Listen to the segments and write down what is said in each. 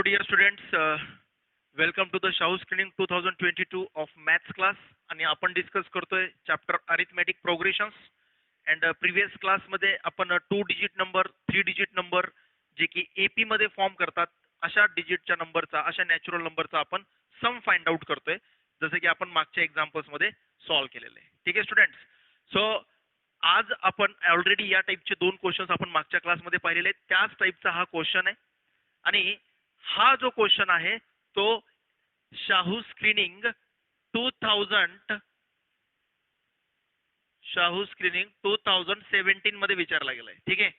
dear students, welcome to the Shahu Screening 2022 of Maths class. आणि आपण discuss करतोय chapter arithmetic प्रोग्रेशन्स and previous क्लासमध्ये आपण 2 डिजिट नंबर 3 डिजिट नंबर जे की एपी मध्ये फॉर्म करतात अशा डिजिटच्या नंबरचा अशा नॅचरल नंबरचा आपण सम फाइंड आउट करतोय जसे की आपण मागच्या एक्झाम्पल्स मध्ये सॉल्व्ह केलेले आहे. ठीक आहे स्टुडंट्स. सो आज आपण ऑलरेडी या टाइपचे 2 क्वेश्चन्स आपण मागच्या क्लासमध्ये पाहिलेले आहेत. त्याच टाइपचा हा क्वेश्चन आहे आणि हा जो क्वेश्चन आहे तो शाहू स्क्रीनिंग 2017 मध्ये विचारला गेलाय. ठीक आहे,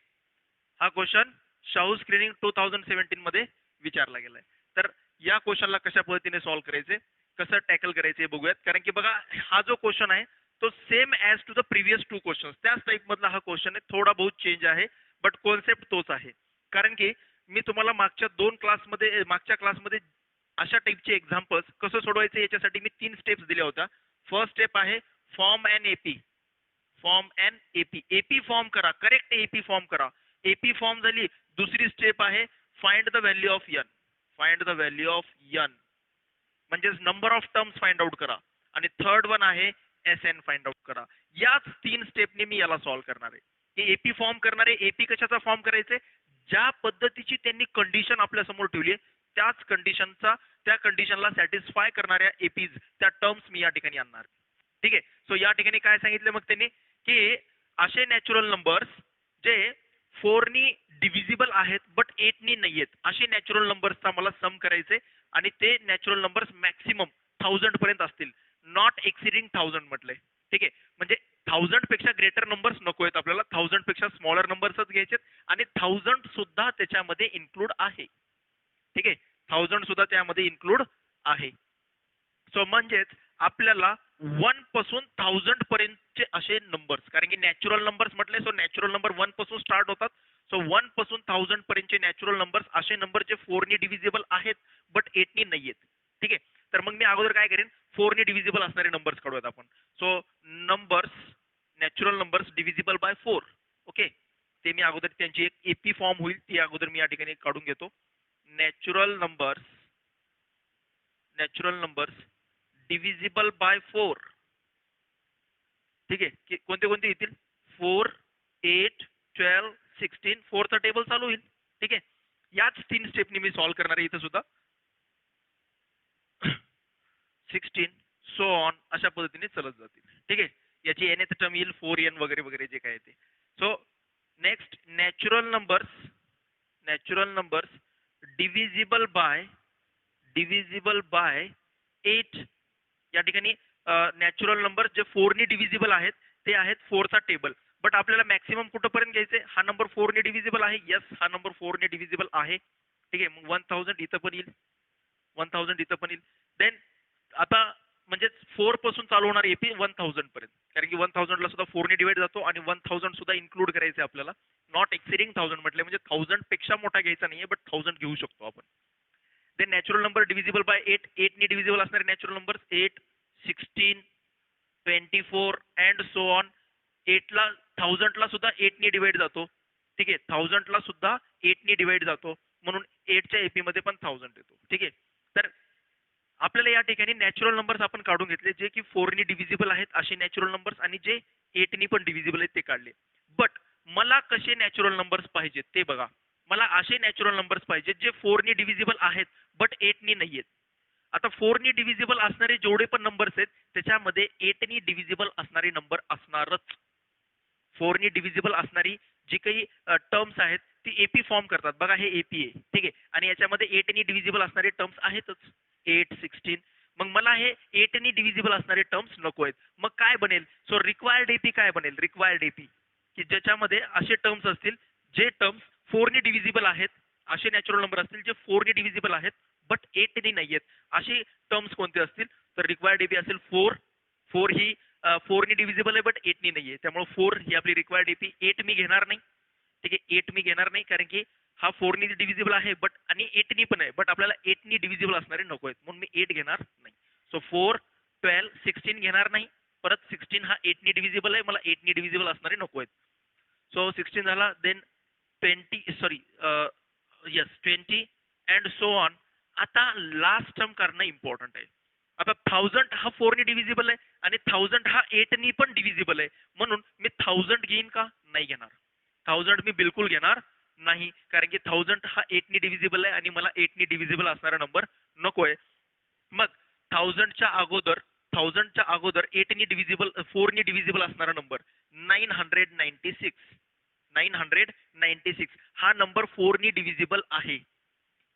हा क्वेश्चन शाहू स्क्रीनिंग 2017 मध्ये विचारला गेलाय. तर या क्वेश्चनला कशा पद्धतीने सॉल्व्ह करायचे, कसं टॅकल करायचे बघूयात. कारण की बघा, हा जो क्वेश्चन आहे तो same as to the previous 2 questions त्याच टाइप मधला हा क्वेश्चन आहे. थोडा बहुत चेंज आहे बट कॉन्सेप्ट तोच आहे. कारण की मी तुम्हाला मागच्या क्लासमध्ये अशा टाइपचे एक्झाम्पल्स कसं सोडवायचे याच्यासाठी मी 3 स्टेप्स दिल्या होत्या. फर्स्ट स्टेप आहे form an AP. AP form करा, करेक्ट एपी फॉर्म करा. एपी फॉर्म झाली. दुसरी स्टेप आहे find the value of n. म्हणजे number of terms find out करा. आणि थर्ड वन आहे एस एन फाइंड आउट करा. याच 3 स्टेपने मी याला सॉल्व्ह करणार आहे. की एपी फॉर्म करणारे एपी कशाचा फॉर्म करायचे, ज्या पद्धतीची त्यांनी कंडिशन आपल्या समोर ठेवली आहे त्याच त्या कंडिशनला सॅटिस्फाय करणाऱ्या एपीज त्या टर्म्स मी या ठिकाणी आणणार. ठीक आहे. सो या ठिकाणी काय सांगितलं मग त्यांनी की असे नॅचरल नंबर्स जे 4 नी डिव्हिजिबल आहेत बट 8 नी नाही आहेत असे नॅचरल नंबर्सचा मला सम करायचे आणि ते नॅचरल नंबर्स मॅक्सिमम 1000 पर्यंत असतील. नॉट एक्सिडिंग 1000 म्हटलंय. ठीक आहे, म्हणजे 1000 पेक्षा ग्रेटर नंबर्स नको आहेत आपल्याला, 1000 पेक्षा स्मॉलर नंबर्सच घ्यायचे आणि 1000 सुद्धा त्याच्यामध्ये इन्क्लूड आहे. ठीक आहे, 1000 सुद्धा त्यामध्ये इन्क्लूड आहे. सो म्हणजेच आपल्याला 1 पासून 1000 पर्यंतचे असे नंबर्स, कारण की नॅचरल नंबर्स म्हटले सो नॅचरल नंबर 1 पासून स्टार्ट होतात. सो 1 पासून 1000 पर्यंतचे नॅचरल नंबर्स असे नंबर जे 4 नी डिव्हिजिबल आहेत बट 8 नी नाही आहेत. ठीक आहे, तर मग मी अगोदर काय करेन, 4 नी डिव्हिजिबल असणारे नंबर्स काढूयात आपण. So natural numbers divisible by 4. Okay, ते मी अगोदर त्यांची एक एपी फॉर्म होईल ती अगोदर मी या ठिकाणी काढून घेतो. Natural numbers divisible by 4. ठीक आहे, कोणते कोणते येतील, 4, 8, 12, 16. 4चा टेबल चालू होईल. ठीक आहे, याच 3 स्टेपनी मी सॉल्व्ह करणार आहे इथं सुद्धा. 16 सो ऑन अशा पद्धतीने चालत जातील. ठीक आहे, याची nth टर्म येईल 4n वगैरे वगैरे जे काय ते. So next natural numbers divisible by 8. या ठिकाणी नॅचरल नंबर जे 4 नी डिव्हिजिबल आहेत ते आहेत 4चा टेबल. बट आपल्याला मॅक्सिमम कुठपर्यंत घ्यायचे, हा नंबर 4 ने डिव्हिजिबल आहे. यस, हा नंबर 4 ने डिव्हिजिबल आहे. ठीक आहे, मग 1000 इथं पण येईल, 1000 इथं पण येईल. देन आता म्हणजे 4 पासून चालू होणार एपी 1000 पर्यंत, कारण की 1000 ला सुद्धा 4 ने डिवाइड जातो आणि 1000 सुद्धा इन्क्लूड करायचे आपल्याला. नॉट एक्सिडिंग 1000 म्हटले म्हणजे 1000 पेक्षा मोठा घ्यायचा नाहीये बट 1000 घेऊ शकतो आपण. Then natural number divisible by 8 नी डिव्हिजिबल असणारे natural numbers 8, 16, 24 and so on. 1000 ला सुद्धा 8 नी डिवाइड जातो. ठीक आहे, 1000 ला सुद्धा 8 नी डिवाइड जातो म्हणून 8च्या एपी मध्ये पण 1000 येतो. ठीक आहे, तर आपल्याला या ठिकाणी नॅचरल नंबर्स आपण काढून घेतले जे की 4 नी डिव्हिजिबल आहेत असे नॅचरल नंबर्स आणि जे 8 नी पण डिव्हिजिबल आहेत ते काढले. बट मला कसे नॅचरल नंबर्स पाहिजेत ते बघा. मला असे नॅचरल नंबर्स पाहिजेत जे 4 नी डिव्हिजिबल आहेत बट 8 नी नाही आहेत. आता 4 नी डिव्हिजिबल असणारे जेवढे पण नंबर्स आहेत त्याच्यामध्ये 8 नी डिव्हिजिबल असणारे नंबर असणारच. 4 नी डिव्हिजिबल असणारी जी काही टर्म्स आहेत ती एपी फॉर्म करतात. बघा, हे एपी आहे. ठीक आहे, आणि याच्यामध्ये 8 नी डिव्हिजिबल असणारे टर्म्स आहेतच, 8, 16. मग मला हे 8 नी डिव्हिजिबल असणारे टर्म्स नको आहेत. मग काय बनेल, सो रिक्वायर्ड एपी काय बनेल, रिक्वायर्ड एपी की ज्याच्यामध्ये असे टर्म्स असतील जे टर्म्स 4 नी डिव्हिजिबल आहेत, असे नॅचरल नंबर असतील जे 4 नी डिव्हिजिबल आहेत बट 8 नी नाही आहेत. असे टर्म्स कोणते असतील, तर रिक्वायर्ड एपी असेल 4 ही 4 नी डिव्हिजिबल आहे बट 8 नी नाही आहे, त्यामुळे 4 ही आपली रिक्वायर्ड एपी. 8 मी घेणार नाही. ठीक आहे, 8 मी घेणार नाही कारण की हा 4 नी डिव्हिजिबल आहे बट आणि 8 नी पण आहे बट आपल्याला 8 नी डिव्हिजिबल असणारे नको आहेत म्हणून मी 8 घेणार नाही. सो 4, 12, 16 घेणार नाही. परत 16 हा 8 नी डिव्हिजिबल आहे, मला 8 नी डिव्हिजिबल असणारे नको आहेत. सो 16 झाला. Then 20 20 and so on. आता लास्ट टर्म करणं इम्पॉर्टंट आहे. आता 1000 हा 4 ने डिव्हिजिबल आहे आणि 1000 हा 8 नी पण डिव्हिजिबल आहे, म्हणून मी 1000 घेईन का? नाही घेणार. 1000 मी बिलकुल घेणार नाही, कारण की 1000 हा 8 नी डिव्हिजिबल आहे आणि मला 8 नी डिव्हिजिबल असणारा नंबर नकोय. मग 1000च्या अगोदर 8 नी डिव्हिजिबल 4 नी डिव्हिजिबल असणारा नंबर 996. 996 हा नंबर 4 नी डिव्हिजिबल आहे.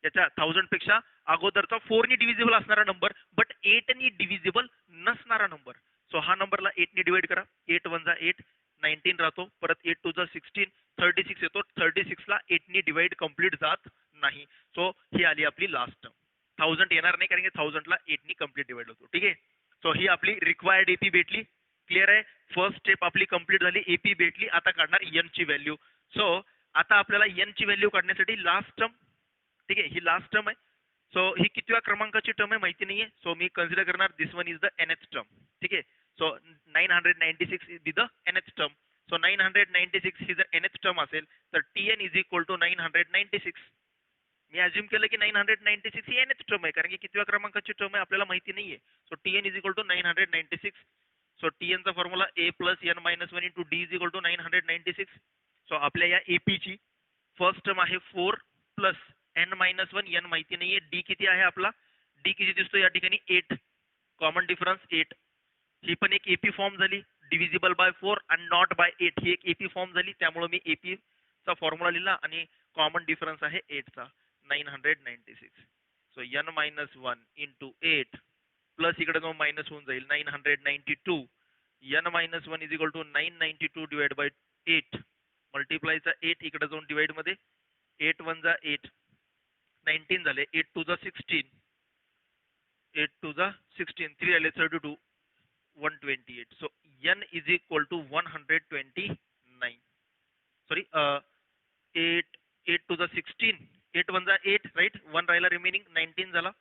याच्या 1000 पेक्षा अगोदरचा 4 नी डिव्हिजिबल असणारा नंबर बट 8 नी डिव्हिजिबल नसणारा नंबर. सो हा नंबरला 8 नी डिवाइड करा. 8 वन जा 8, 19 राहतो. परत 8 टू जा 16, 36 येतो. 36 ला 8 नी डिवाइड कम्प्लीट जात नाही. सो ही आली आपली लास्ट टर्म. 1000 येणार नाही, कारण की 1000 ला 8 नी कम्प्लीट डिवाइड होतो. ठीक आहे. सो ही आपली रिक्वायर्ड एपी भेटली. क्लिअर आहे. फर्स्ट स्टेप आपली कंप्लीट झाली. एपी भेटली. आता काढणार एन ची व्हॅल्यू. सो आता आपल्याला एन ची व्हॅल्यू काढण्यासाठी लास्ट टर्म, ठीक आहे, ही लास्ट टर्म आहे. सो ही कितव्या क्रमांकाची टर्म आहे माहिती नाहीये. सो मी कन्सिडर करणार this one is the nth term. ठीक आहे. So 996 is the nth term. So 996 ही जर nth टर्म असेल तर Tn इज इक्वल टू 996. मी अज्युम केलं की 996 ही nth टर्म आहे, कारण की कितव्या क्रमांकाची टर्म आहे आपल्याला माहिती नाहीये. So Tn is equal to 996. So Tn चा formula a plus n minus 1 into d is equal to 996. So आपल्या या AP ची फर्स्ट टर्म आहे 4 प्लस n मायनस 1, n माहिती नाहीये. डी किती आहे आपला? डी किती दिसतो या ठिकाणी? 8. Common difference 8. ही पण एक एपी फॉर्म झाली. Divisible by 4 and not by 8 ही एक एपी फॉर्म झाली. त्यामुळे मी एपी चा फॉर्म्युला लिहिला आणि कॉमन डिफरन्स आहे 8 चा, 996. So n minus 1 into 8 plus इकडे जाऊन मायनस होऊन जाईल 992. n minus 1 is equal to 992 divide by 8 मल्टिप्लायचा 8 इकडे जाऊन डिवाइड मध्ये 8 वन जा 8, 19 झाले. 8 टू जा 16, 8 टू जा 16, 3 आले 32, 128. So n is equal to 129. Sorry 8 8 two जा 16, 8 वन जा 8 राईट, 1 राहिला रिमेनिंग 19 झाला.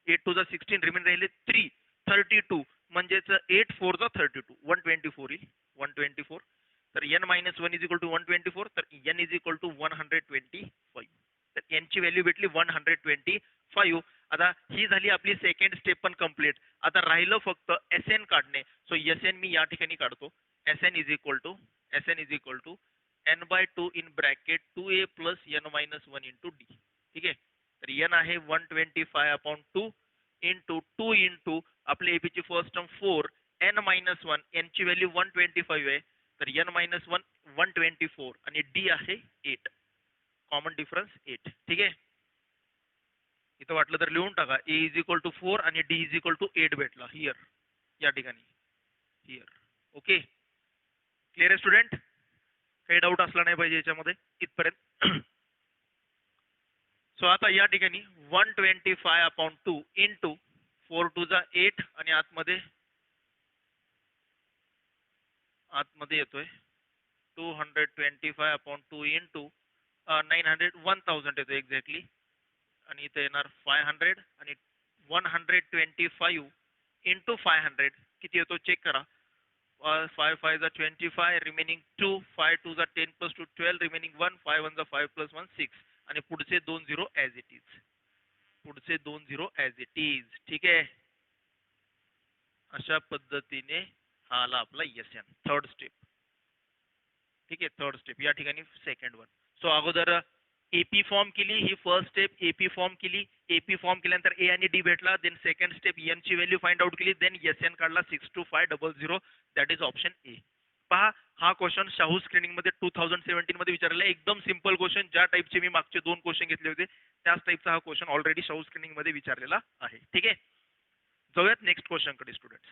8 टू जा 16 रिमेनिंग राहिले 3, 32 म्हणजेच 8 4 जा 32, 124 येईल. 124. तर n minus 1 is equal to 124. तर n इज इक्वल टू 125. तर n ची व्हॅल्यू भेटली 125. आता ही झाली आपली सेकंड स्टेप पण कंप्लीट. आता राहिलं फक्त Sn काढणे. सो Sn मी या ठिकाणी काढतो. Sn is equal to n by 2 in bracket 2a plus n minus 1 into D. ठीक आहे. तर n आहे 125 अपॉन 2 इंटू 2 इंटू आपल्या एपी ची first term 4, n minus 1, n ची व्हॅल्यू 125 आहे. तर n मायनस 1 124 आणि डी आहे 8. Common difference 8. ठीक आहे. इथं वाटलं तर लिहून टाका. a इज इक्वल टू 4 आणि d इज इक्वल टू 8 भेटला हियर, या ठिकाणी हियर. ओके. क्लिअर आहे स्टुडंट? काही डाऊट असला नाही पाहिजे याच्यामध्ये इथपर्यंत. सो आता या ठिकाणी 125 अपॉन 2 इंटू 4 टू जा 8 आणि आतमध्ये येतोय 225 अपॉन 2 इंटू 900 1000 येतो एक्झॅक्टली. आणि इथे येणार 500 आणि 125 इंटू 500 किती येतो चेक करा. 5 5 जा 25 रिमेनिंग 2, 5 2 जा 10 प्लस 2 12 रिमेनिंग 1, 5 1 जा 5 प्लस 1 6 आणि पुढचे 2 0 ॲज इट इज. पुढचे 2 0 ॲज इट इज. ठीक आहे. अशा पद्धतीने हा आला आपला Sn थर्ड स्टेप. ठीक आहे. थर्ड स्टेप या ठिकाणी सेकंड वन. सो अगोदर एपी फॉर्म केली, ही फर्स्ट स्टेप. एपी फॉर्म केली. एपी फॉर्म केल्यानंतर ए आणि डी भेटला. देन सेकंड स्टेप एन ची व्हॅल्यू फाइंड आउट केली. देन Sn काढला 62500. That is option A. पहा हा क्वेश्चन शाहू स्क्रीनिंग मध्ये 2017 मध्ये विचारलेला आहे. एकदम सिंपल क्वेश्चन. ज्या टाईपचे मी मागचे 2 क्वेश्चन घेतले होते त्याच टाईपचा हा क्वेश्चन ऑलरेडी शाहू स्क्रीनिंग मध्ये विचारलेला आहे. ठीक आहे. जाऊयात नेक्स्ट क्वेश्चन कडे स्टुडंट्स.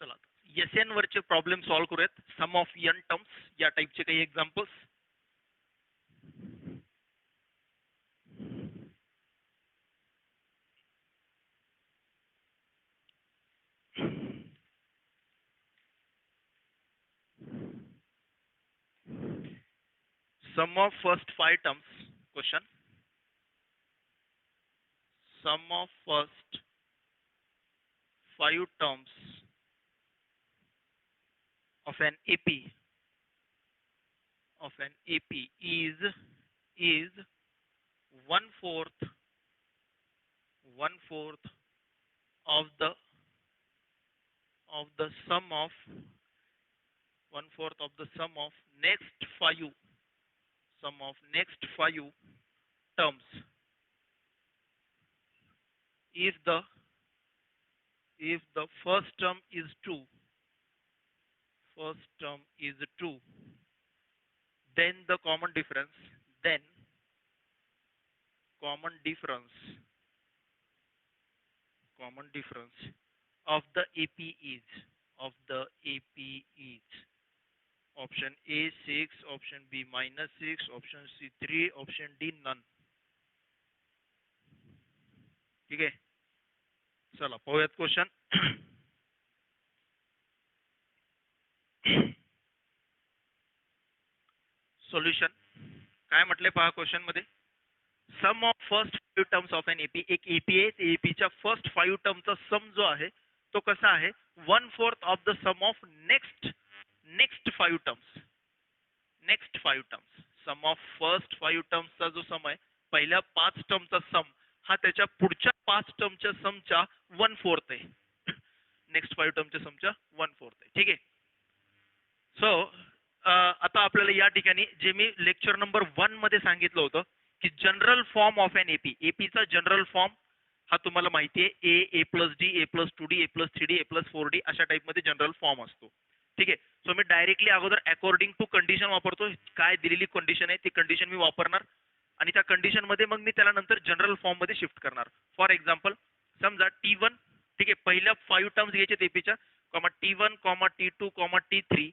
चला Sn वरचे प्रॉब्लेम सॉल्व्ह करूयात. सम ऑफ n टर्म्स या टाईपचे काही examples. Sum of first five terms. Question. Sum of first five terms of an AP is one fourth of the sum of next five terms if the first term is true, then the common difference of the AP is option A 6, option B -6, option C 3, option D none. ठीक आहे, चला पाहूयात question. Solution काय म्हटले पहा question मध्ये. Sum of first five terms of an AP. एक AP आहे, एपीच्या फर्स्ट फाइव टर्मचा सम जो आहे तो कसा आहे, 1/4 of the sum of next five terms. Sum of first five टर्म्सचा जो सम आहे, पहिल्या 5 टर्मचा सम हा त्याच्या पुढच्या 5 टर्मच्या समच्या 1/4 आहे. नेक्स्ट फाइव टर्मच्या समच्या 1/4 आहे. ठीक आहे. सो आता आपल्याला या ठिकाणी जे मी लेक्चर नंबर 1 मध्ये सांगितलं होतं की general form of an AP. एपीचा जनरल फॉर्म हा तुम्हाला माहिती आहे, a plus d, a plus 2D, a plus 3D, A plus 4D अशा टाइप मध्ये जनरल फॉर्म असतो. ठीक आहे. सो मी डायरेक्टली अगोदर अकॉर्डिंग टू कंडिशन वापरतो. काय दिलेली कंडिशन आहे ती कंडिशन मी वापरणार आणि त्या कंडिशन मध्ये मग मी त्याला नंतर जनरल फॉर्म मध्ये शिफ्ट करणार. फॉर एक्झाम्पल समजा T1, ठीक आहे, पहिल्या 5 टर्म्स घ्यायचे एपीच्या, T1, T2, T3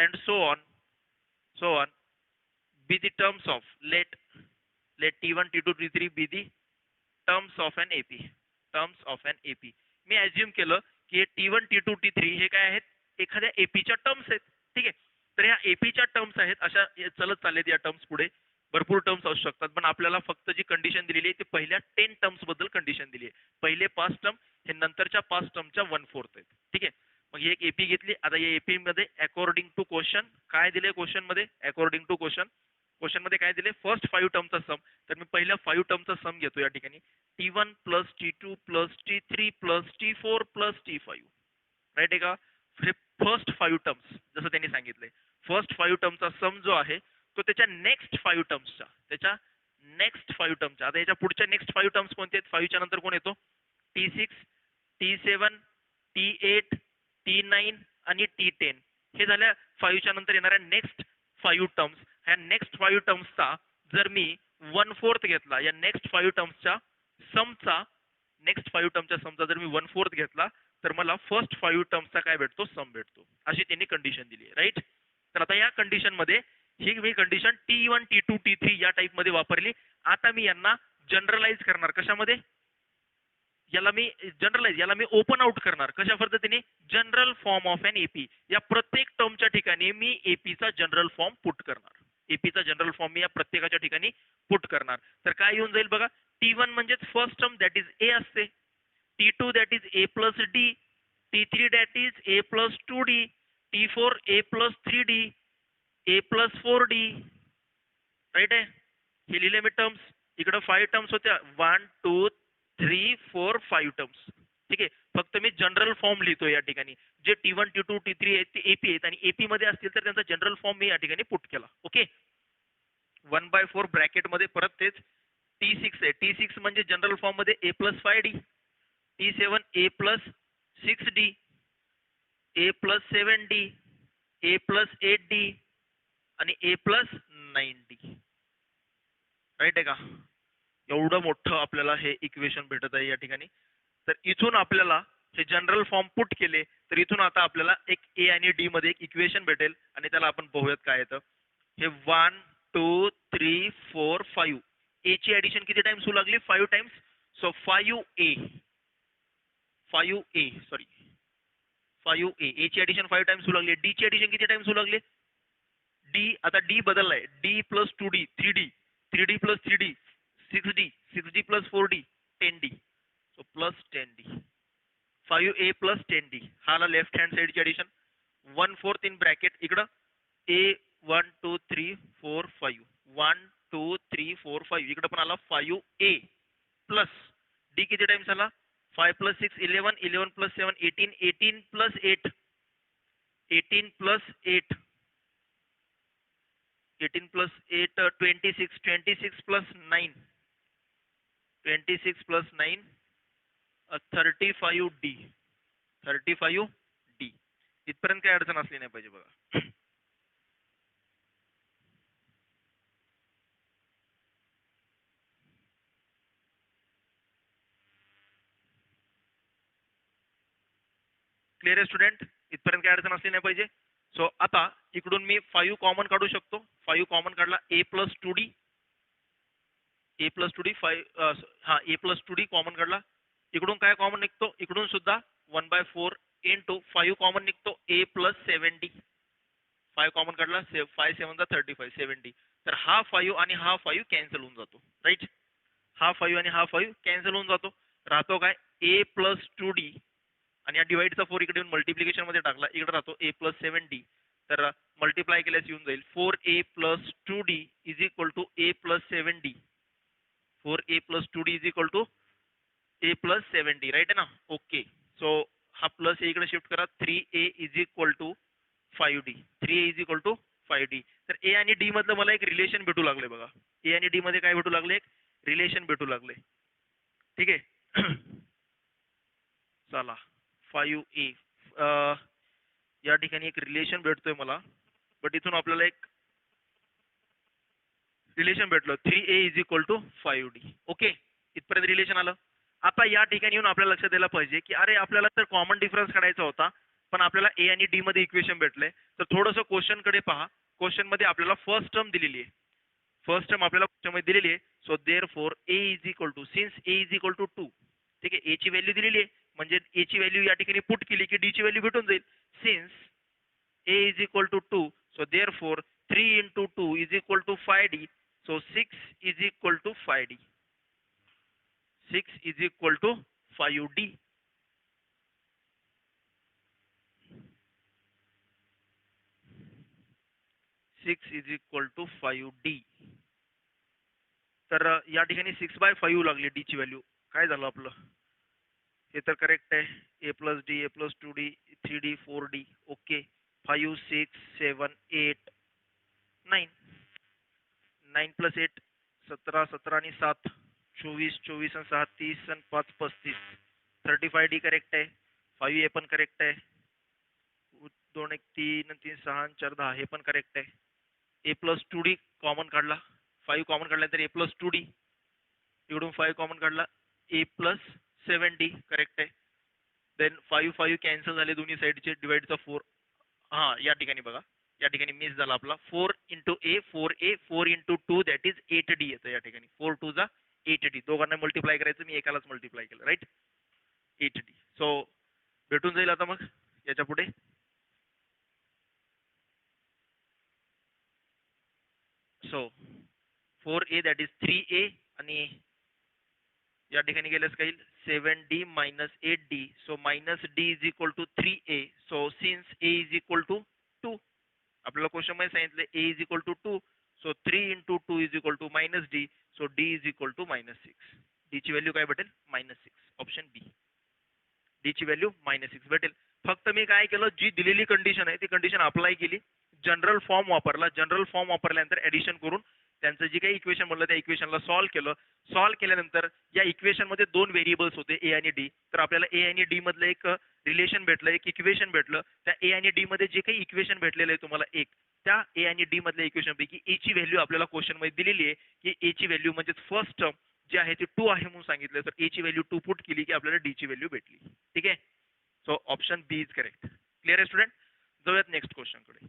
and so on be the terms of let T1, T2, T3 be the terms of an AP. Me assume केलं की T1, T2, T3 हे काय आहेत, एखाद्या एपीच्या टर्म्स आहेत. ठीक आहे. तर ह्या एपीच्या टर्म्स आहेत, अशा चलत चाललेत या टर्म्स पुढे. भरपूर टर्म्स असू शकतात, पण आपल्याला फक्त जी कंडिशन दिलेली आहे ती पहिल्या 10 टर्म्स बद्दल कंडिशन दिली आहे. पहिले 5 टर्म हे नंतरच्या 5 टर्मच्या 1/4 आहेत. ठीक आहे. मग ही एक एपी घेतली. आता या एपी मध्ये अकॉर्डिंग टू क्वेश्चन काय दिले, क्वेश्चन मध्ये काय दिले, फर्स्ट 5 टर्मचा सम. तर मी पहिल्या 5 टर्मचा सम घेतो या ठिकाणी. T1 plus T2 plus T3 plus T4 plus T5. Right आहे का. हे फर्स्ट 5 टर्म्स जसं त्यांनी सांगितलंय, फर्स्ट 5 टर्मचा सम जो आहे तो त्याच्या नेक्स्ट 5 टर्म्सच्या आता याच्या पुढच्या नेक्स्ट 5 टर्म्स कोणते आहेत, 5 च्या नंतर कोण येतो, T6, T7, T8, T9 आणि T10. हे झाल्या 5 च्या नंतर येणाऱ्या नेक्स्ट 5 टर्म्स. ह्या नेक्स्ट 5 टर्म्सचा जर मी 1/4 घेतला, या नेक्स्ट 5 टर्म्सच्या समचा जर मी 1/4 घेतला तर मला फर्स्ट 5 टर्म्सचा काय भेटतो, सम भेटतो. अशी त्यांनी कंडिशन दिली आहे. राईट. तर आता या कंडिशन मध्ये ही मी कंडिशन T1, T2, T3 या टाइप मध्ये वापरली. आता मी यांना जनरलाइज करणार. कशामध्ये, याला मी ओपन आउट करणार. कशा पद्धतीने, general form of an AP. या प्रत्येक टर्मच्या ठिकाणी मी एपीचा जनरल फॉर्म पुट करणार. मी या प्रत्येकाच्या ठिकाणी पुट करणार. तर काय येऊन जाईल बघा, T1 म्हणजेच first term that is A असते, T2 that is A plus D, T3 that is A plus 2D, T4 A plus 3D, A plus 4D. Right आहे. हे लिहिले मी टर्म्स. इकडे 5 टर्म्स होत्या, 1 2 3 4 5 टर्म्स. ठीक आहे. फक्त मी जनरल फॉर्म लिहितो या ठिकाणी. जे T1, T2, T3 आहेत ते एपी आहेत आणि एपी मध्ये असतील तर त्यांचा जनरल फॉर्म मी या ठिकाणी पुट केला. ओके. 1/4 ब्रॅकेट मध्ये परत तेच. T6 आहे, T6 म्हणजे जनरल फॉर्म मध्ये ए प्लस 5D, T7 ए प्लस 6D, ए प्लस 7D, ए प्लस 8D आणि ए प्लस 9D. राईट आहे का. एवढं मोठं आपल्याला हे इक्वेशन भेटत आहे या ठिकाणी. तर इथून आपल्याला हे जनरल फॉर्म पुट केले तर इथून आता आपल्याला एक ए आणि डी मध्ये एक इक्वेशन भेटेल आणि त्याला आपण पाहूयात काय येतं. हे 1 2 3 4 5 ए ची ऍडिशन किती टाइम्स होऊ लागली, 5 टाइम्स. सो 5A ए ची ऍडिशन 5 टाइम्स होऊ लागली. डी ची ऍडिशन किती टाइम्स होऊ लागली, डी आता डी बदललाय, d plus 2D 3D, 3D plus 3D 6D, 6D plus 4D 10D, so plus 10D 5A plus 10D हा आला लेफ्ट हँड साईडची ॲडिशन. 1/4 इन ब्रॅकेट इकडं ए 1 2 3 4 5 1 2 3 4 5 इकडं पण आला 5A प्लस डी किती टाइम्स आला 5 plus 6 11, 11 plus 7 18, 18 plus 8 18 plus 8 18 plus 8 26, 26 plus 9 26 plus 9 35D 35D इथपर्यंत काही अडचण असली नाही पाहिजे बघा. क्लिअर आहे स्टुडंट, इथपर्यंत काही अडचण असली नाही पाहिजे. सो आता इकडून मी 5 कॉमन काढू शकतो. 5 कॉमन काढला ए plus 2D a plus 2D 5 हा ए प्लस 2D कॉमन काढला. इकडून काय कॉमन निघतो, इकडून सुद्धा 1/4 इंटू 5 कॉमन निघतो ए प्लस 7D 5 कॉमन काढला 5 7 35 70. तर हा 5 आणि हा 5 कॅन्सल होऊन जातो राईट. हा 5 आणि हा 5 कॅन्सल होऊन जातो. राहतो काय ए प्लस 2D आणि या डिवाइडचा 4 इकडे येऊन मल्टिप्लिकेशन मध्ये टाकला, इकडे राहतो ए प्लस 7D. तर मल्टिप्लाय केल्यास येऊन जाईल 4A plus 2D is equal to A plus 7D. 4A plus 2D is equal to A plus 7D right आहे ना. ओके, सो हा प्लस इकडे शिफ्ट करा 3A is equal to 5D 3A is equal to 5D. तर ए आणि D मधलं मला एक रिलेशन भेटू लागले बघा. ए आणि डी मध्ये काय भेटू लागले, एक रिलेशन भेटू लागले. ठीक आहे चला 5A या ठिकाणी एक रिलेशन भेटतोय मला, बट इथून आपल्याला एक रिलेशन भेटलं 3A is equal to 5D. Okay, इथपर्यंत रिलेशन आलं. आता या ठिकाणी येऊन आपल्याला लक्षात द्यायला पाहिजे की अरे आपल्याला तर कॉमन डिफरन्स काढायचा होता, पण आपल्याला ए आणि डी मध्ये इक्वेशन भेटले. तर थोडंसं क्वेश्चन कडे पहा. क्वेश्चन मध्ये आपल्याला फर्स्ट टर्म दिलेली आहे, फर्स्ट टर्म आपल्याला क्वेश्चन मध्ये दिलेली आहे. So therefore A is equal to since A is equal to 2. ठीक आहे, ए ची व्हॅल्यू दिलेली आहे म्हणजे ए ची व्हॅल्यू या ठिकाणी पुट केली की डी ची व्हॅल्यू भेटून जाईल. Since a is equal to 2, so therefore 3 into 2 is equal to 5D, so 6 is equal to 5D. 6 is equal to 5D. Six is equal to 5D. तर या ठिकाणी 6/5 लागली डी ची व्हॅल्यू. काय झालं आपलं, हे तर करेक्ट आहे. A plus d a plus 2D 3D 4D. Okay, 5 6 7 8 9 9 plus 8 17 17 आणि 7 24 24 आणि 6 30 आणि 5 35 35D करेक्ट आहे. 5A पण करेक्ट आहे. 2 1 3 आणि 3 6 आणि 4 10 हे पण करेक्ट आहे. ए प्लस 2D कॉमन काढला, 5 कॉमन काढला तर ए प्लस 2D इकडून 5 कॉमन काढला ए प्लस 7D करेक्ट आहे. देन 5 5 कॅन्सल झाले दोन्ही साईडचे, डिवाइडचा 4. हा या ठिकाणी बघा, या ठिकाणी मिस झाला आपला 4 into A 4A 4 into 2 that is 8D येतं या ठिकाणी. 4 2 जा 8D, दोघांना मल्टिप्लाय करायचं, मी एकालाच मल्टिप्लाय केलं राईट 8D. सो भेटून जाईल आता मग याच्या पुढे. So 4A that is 3A आणि या ठिकाणी गेल्यास काही 7D minus 8D. So minus d is equal to 3A. So since A is equal to 2, आपल्याला क्वेश्चन मध्ये सांगितलं a is equal to 2. So 3 into 2 is equal to minus d. So d is equal to -6. D ची value काय भेटेल -6. Option B, d ची value -6 भेटेल. फक्त मी काय केलं, जी दिलेली कंडिशन आहे ती कंडिशन अप्लाय केली, जनरल फॉर्म वापरला. जनरल फॉर्म वापरल्यानंतर ऍडिशन करून त्यांचं जे काही इक्वेशन बनलं त्या इक्वेशनला सॉल्व्ह केलं. सॉल्व्ह केल्यानंतर या इक्वेशन मध्ये 2 व्हेरिएबल्स होते ए आणि डी. तर आपल्याला ए आणि डी मधलं एक रिलेशन भेटलं, एक इक्वेशन भेटलं. त्या ए आणि डी मध्ये जे काही इक्वेशन भेटलेलं आहे तुम्हाला एक, त्या ए आणि डी मधल्या इक्वेशन पैकी ए ची व्हॅल्यू आपल्याला क्वेश्चन मध्ये दिलेली आहे की ए ची व्हॅल्यू म्हणजे फर्स्ट टर्म जी आहे ती 2 आहे म्हणून सांगितलं. तर ए ची व्हॅल्यू 2 पुट केली की आपल्याला डी ची व्हॅल्यू भेटली. ठीक आहे, so option B is correct. Clear आहे स्टुडंट. जाऊयात नेक्स्ट क्वेश्चन कडे.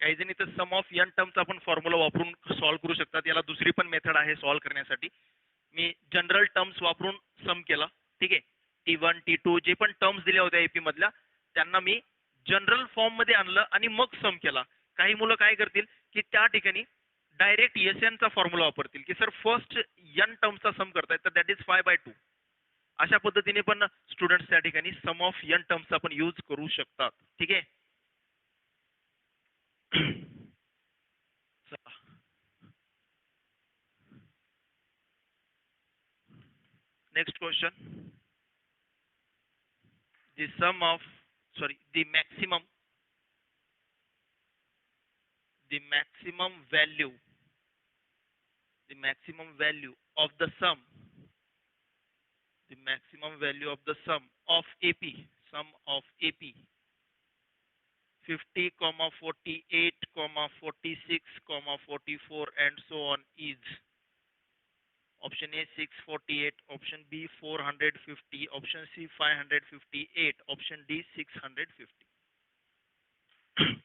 काही जणी तर सम ऑफ n टर्मचा आपण फॉर्म्युला वापरून सॉल्व्ह करू शकतात. याला दुसरी पण मेथड आहे सॉल्व्ह करण्यासाठी. मी जनरल टर्म्स वापरून सम केला. ठीक आहे, T1 T2 जे पण टर्म्स दिल्या होत्या एपी मधल्या त्यांना मी जनरल फॉर्म मध्ये आणलं आणि मग सम केला. काही मुलं काय करतील की त्या ठिकाणी डायरेक्ट एन चा फॉर्म्युला वापरतील की सर फर्स्ट n टर्मचा सम करतायत तर दॅट इज 5/2. अशा पद्धतीने पण स्टुडंट्स त्या ठिकाणी सम ऑफ n टर्मचा पण यूज करू शकतात. ठीक आहे. Next question. The sum of, sorry, the maximum value, the maximum value of the sum, the maximum value of the sum of AP, sum of AP 50, 48, 46, 44 and so on is option A 648, option B 450, option C 558, option D 650.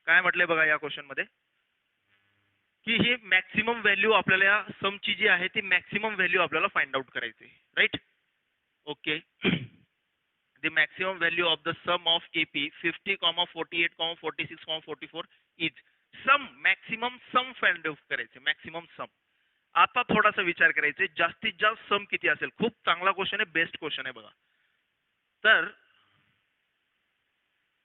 काय म्हटलंय बघा या question मध्ये की ही maximum value आपल्याला या समची जी आहे ती मॅक्सिमम व्हॅल्यू आपल्याला फाइंड आउट करायची, right? Okay. The maximum value of the sum of AP 50, 48, 46, 44 is sum, maximum sum find out करायचे, मॅक्सिमम सम. आता थोडासा विचार करायचे जास्तीत जास्त सम किती असेल. खूप चांगला क्वेश्चन आहे, बेस्ट क्वेश्चन आहे बघा. तर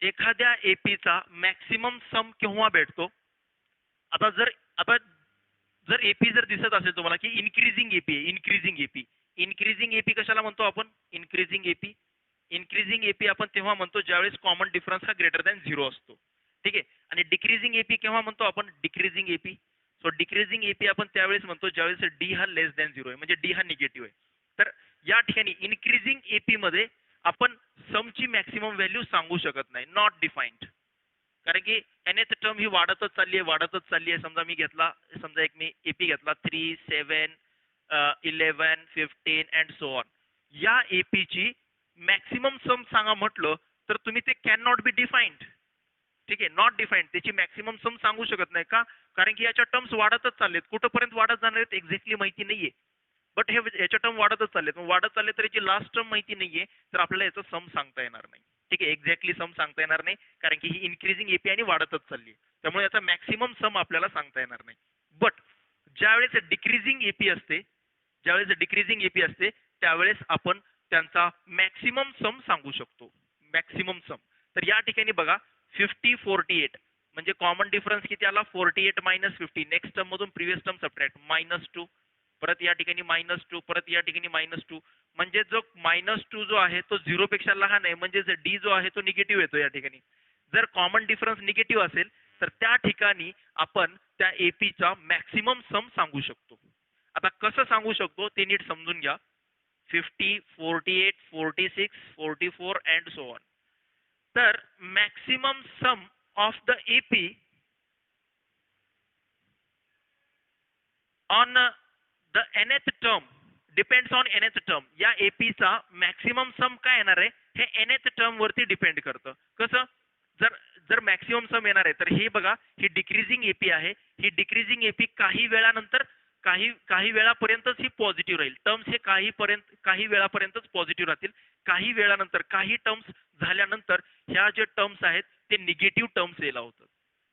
एखाद्या एपीचा मॅक्सिमम सम केव्हा भेटतो? आता जर एपी जर दिसत असेल तुम्हाला की इन्क्रीजिंग एपी आहे, इन्क्रीजिंग एपी कशाला म्हणतो आपण? इन्क्रीजिंग एपी आपण तेव्हा म्हणतो ज्यावेळेस कॉमन डिफरन्स हा ग्रेटर दॅन 0 असतो. ठीक आहे. आणि डिक्रीजिंग एपी केव्हा म्हणतो आपण? Decreasing AP. So decreasing AP आपण त्यावेळेस म्हणतो ज्यावेळेस डी हा लेस दॅन 0 आहे, म्हणजे डी हा निगेटिव्ह आहे. तर या ठिकाणी इन्क्रीजिंग एपी मध्ये आपण समची मॅक्सिमम व्हॅल्यू सांगू शकत नाही, नॉट डिफाईन्ड. कारण की nth टर्म ही वाढतच चालली आहे. समजा एक मी एपी घेतला 3, 7, 11, 15 अँड सो ऑन. या एपीची मॅक्सिमम सम सांगा म्हटलं तर तुम्ही ते कॅन नॉट बी डिफाईन्ड. ठीक आहे, नॉट डिफाईन्ड. त्याची मॅक्सिमम सम सांगू शकत नाही का? कारण की याच्या टर्म्स वाढतच चाललेत. कुठपर्यंत वाढत जाणार आहेत एक्झॅक्टली माहिती नाहीये, बट हे याच्या टर्म वाढतच चालले तर याची लास्ट टर्म माहिती नाहीये, तर आपल्याला याचा सम सांगता येणार नाही. ठीक आहे, एक्झॅक्टली सम सांगता येणार नाही कारण की ही इन्क्रीजिंग एपी आणि वाढतच चालली आहे. त्यामुळे याचा मॅक्सिमम सम आपल्याला सांगता येणार नाही. बट ज्यावेळेस डिक्रीजिंग एपी असते त्यावेळेस आपण त्यांचा मॅक्सिमम सम सांगू शकतो, मॅक्सिमम सम. तर या ठिकाणी बघा 50, 48 म्हणजे कॉमन डिफरन्स किती आला? 48 मायनस 50. नेक्स्ट टर्म मधून प्रिव्हियस टर्म सबट्रॅक्ट, -2. परत या ठिकाणी -2, परत या ठिकाणी -2. म्हणजे जो -2 जो आहे तो 0 पेक्षा लहान आहे, म्हणजे डी जो आहे तो निगेटिव्ह येतो या ठिकाणी. जर कॉमन डिफरन्स निगेटिव्ह असेल तर त्या ठिकाणी आपण त्या एपीचा मॅक्सिमम सम सांगू शकतो. आता कसं सांगू शकतो ते नीट समजून घ्या. 50, 48, 46, 44 अँड सो ऑन. तर maximum sum of the AP on the nth term depends on nth term. या एपीचा मॅक्सिमम सम काय येणार आहे हे nth टर्म वरती डिपेंड करतं. कसं? जर मॅक्सिमम सम येणार आहे तर हे बघा, ही डिक्रीजिंग एपी आहे. ही डिक्रीजिंग एपी काही वेळानंतर काही वेळापर्यंतच ही पॉझिटिव्ह राहील. टर्म्स हे काही वेळापर्यंतच पॉझिटिव्ह राहतील. काही वेळानंतर काही टर्म्स झाल्यानंतर ह्या जे टर्म्स आहेत ते निगेटिव्ह टर्म्स यायला होतात,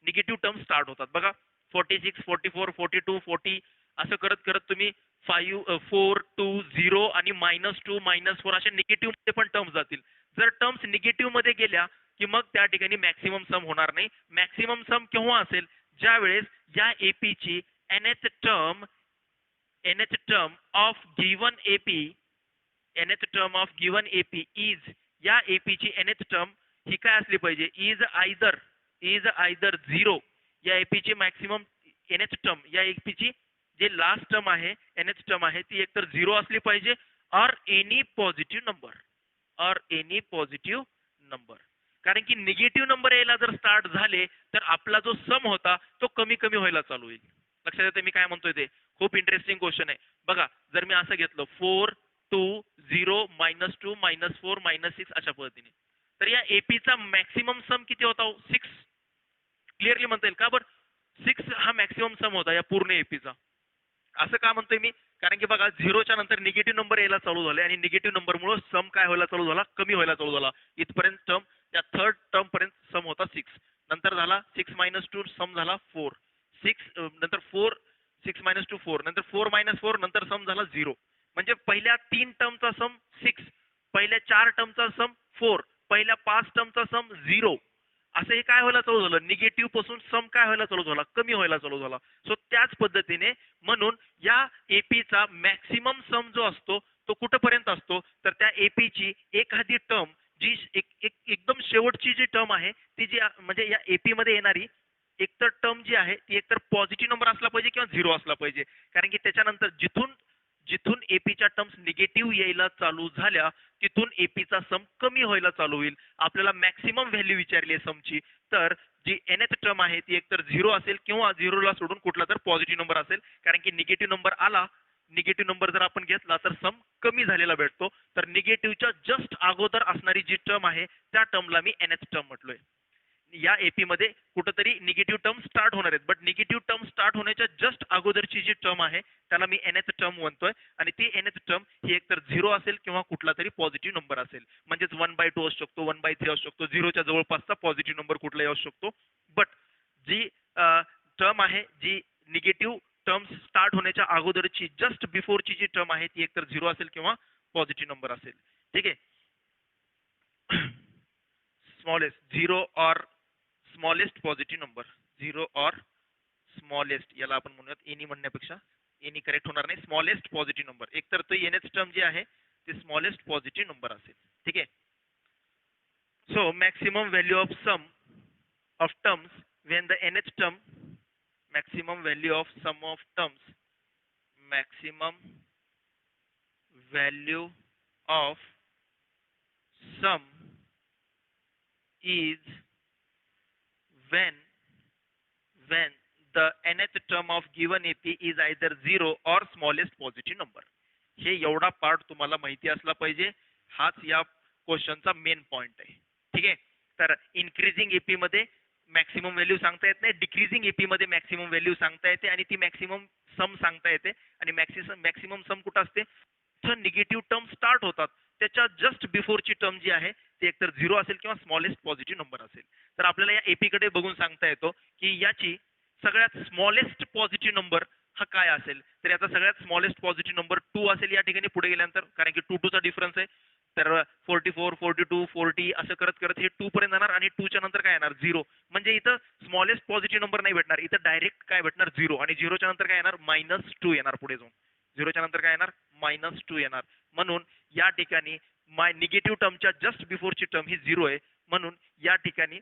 निगेटिव्ह टर्म्स स्टार्ट होतात. बघा 46, 44, 42, 40 असं करत करत तुम्ही 5, 4, 2, 0 आणि -2, -4 अशा निगेटिव्ह मध्ये पण टर्म्स जातील. जर टर्म्स निगेटिव्ह मध्ये गेल्या की मग त्या ठिकाणी मॅक्सिमम सम होणार नाही. मॅक्सिमम सम केव्हा असेल? ज्यावेळेस या एपीची nth term of given AP is, या एपीची nth टर्म ही काय असली पाहिजे? Is either 0. या एपीची मॅक्सिमम nth टर्म, या एपीची जे लास्ट टर्म आहे nth टर्म आहे ती एकतर 0 असली पाहिजे और एनी पॉझिटिव्ह नंबर. कारण की निगेटिव्ह नंबर यायला जर स्टार्ट झाले तर आपला जो सम होता तो कमी कमी व्हायला चालू होईल. लक्षात येते मी काय म्हणतोय ते? खूप इंटरेस्टिंग क्वेश्चन आहे बघा. जर मी असं घेतलं 4, 2, 0, -2, -4, -6 अशा पद्धतीने, तर या एपीचा मॅक्सिमम सम किती होता? 6. क्लिअरली म्हणता येईल का? बरं 6 हा मॅक्सिमम सम होता या पूर्ण एपीचा. असं का म्हणतोय मी? कारण की बघा 0च्या नंतर निगेटिव्ह नंबर यायला चालू झाले आणि निगेटिव्ह नंबरमुळे सम काय व्हायला चालू झाला, कमी व्हायला चालू झाला. इथपर्यंत टर्म त्या थर्ड टर्म पर्यंत सम होता 6. नंतर झाला 6 - 2 सम झाला 4. 6 नंतर 4 6 - 2 4 नंतर 4 - 4 नंतर सम झाला 0. म्हणजे पहिल्या 3 टर्मचा सम 6, पहिल्या 4 टर्मचा सम 4, पहिल्या 5 टर्मचा सम 0. असं हे काय व्हायला चालू झालं, निगेटिव्ह पासून सम काय व्हायला चालू झाला, कमी व्हायला चालू झाला. सो त्याच पद्धतीने म्हणून या एपीचा मॅक्सिमम सम जो असतो तो कुठपर्यंत असतो, तर त्या एपीची एखादी टर्म जी एकदम शेवटची जी टर्म आहे ती जी म्हणजे या एपी मध्ये येणारी एकतर टर्म जी आहे ती एकतर पॉझिटिव्ह नंबर असला पाहिजे किंवा 0 असला पाहिजे. कारण की त्याच्यानंतर जिथून जिथून एपीच्या टर्म्स निगेटिव्ह यायला चालू झाल्या तिथून एपीचा सम कमी व्हायला चालू होईल. आपल्याला मॅक्सिमम व्हॅल्यू विचारली आहे समची, तर जी nth टर्म आहे ती एकतर 0 असेल किंवा 0ला सोडून कुठला तर पॉझिटिव्ह नंबर असेल. कारण की निगेटिव्ह नंबर आला, निगेटिव्ह नंबर जर आपण घेतला तर सम कमी झालेला भेटतो. तर निगेटिव्हच्या जस्ट अगोदर असणारी जी टर्म आहे त्या टर्मला मी nth टर्म म्हटलोय. या एपी मध्ये कुठेतरी निगेटिव्ह टर्म स्टार्ट होणार आहेत, बट निगेटिव्ह टर्म स्टार्ट होण्याच्या जस्ट अगोदरची जी टर्म आहे त्याला मी nth टर्म म्हणतोय. आणि ती nth टर्म ही एकतर 0 असेल किंवा कुठला तरी पॉझिटिव्ह नंबर असेल. म्हणजेच 1/2 असू शकतो, 1/3 असू शकतो, 0च्या जवळपासचा पॉझिटिव्ह नंबर कुठलाही असू शकतो. बट जी टर्म आहे, जी निगेटिव्ह टर्म्स स्टार्ट होण्याच्या अगोदरची जस्ट बिफोरची जी टर्म आहे ती एकतर 0 असेल किंवा पॉझिटिव्ह नंबर असेल. ठीक आहे. स्मॉलेस्ट 0 और स्मॉलेस्ट पॉझिटिव्ह नंबर, 0 और स्मॉलेस्ट, याला आपण म्हणूयात एनी म्हणण्यापेक्षा एनी करेक्ट होणार नाही, स्मॉलेस्ट पॉझिटिव्ह नंबर. एकतर तो nth टर्म जी आहे ते स्मॉलेस्ट पॉझिटिव्ह नंबर असेल. ठीक आहे. So maximum value of sum of terms when the nth term, maximum value of sum of terms, maximum value of sum is when the nth term of given AP is either 0 or smallest positive number. हे एवढा part तुम्हाला माहिती असला पाहिजे. हाच या क्वेश्चनचा main point आहे. ठीक आहे. तर इन्क्रीजिंग एपी मध्ये मॅक्सिमम व्हॅल्यू सांगता येत नाही, डिक्रीजिंग एपी मध्ये मॅक्सिमम व्हॅल्यू सांगता येते आणि ती मॅक्सिमम सम सांगता येते. आणि मॅक्सिमम सम कुठं असते, तर निगेटिव्ह टर्म स्टार्ट होतात त्याच्या जस्ट बिफोरची टर्म जी आहे ती एकतर 0 असेल किंवा स्मॉलेस्ट पॉझिटिव्ह नंबर असेल. तर आपल्याला या एपी कडे बघून सांगता येतो की याची सगळ्यात स्मॉलेस्ट पॉझिटिव्ह नंबर हा काय असेल. तर याचा सगळ्यात स्मॉलेस्ट पॉझिटिव्ह नंबर 2 असेल या ठिकाणी पुढे गेल्यानंतर, कारण की 2 चा डिफरन्स आहे. तर 44 42 40 असं करत करत हे 2 पर्यंत जाणार आणि 2च्या नंतर काय येणार 0. म्हणजे इथं स्मॉलेस्ट पॉझिटिव्ह नंबर नाही भेटणार, इथं डायरेक्ट काय भेटणार 0. आणि 0च्या नंतर काय येणार -2 येणार पुढे जाऊन. 0च्या नंतर काय येणार -2 येणार. म्हणून या ठिकाणी निगेटिव्ह टर्मच्या जस्ट बिफोरची टर्म ही 0 आहे. म्हणून या ठिकाणी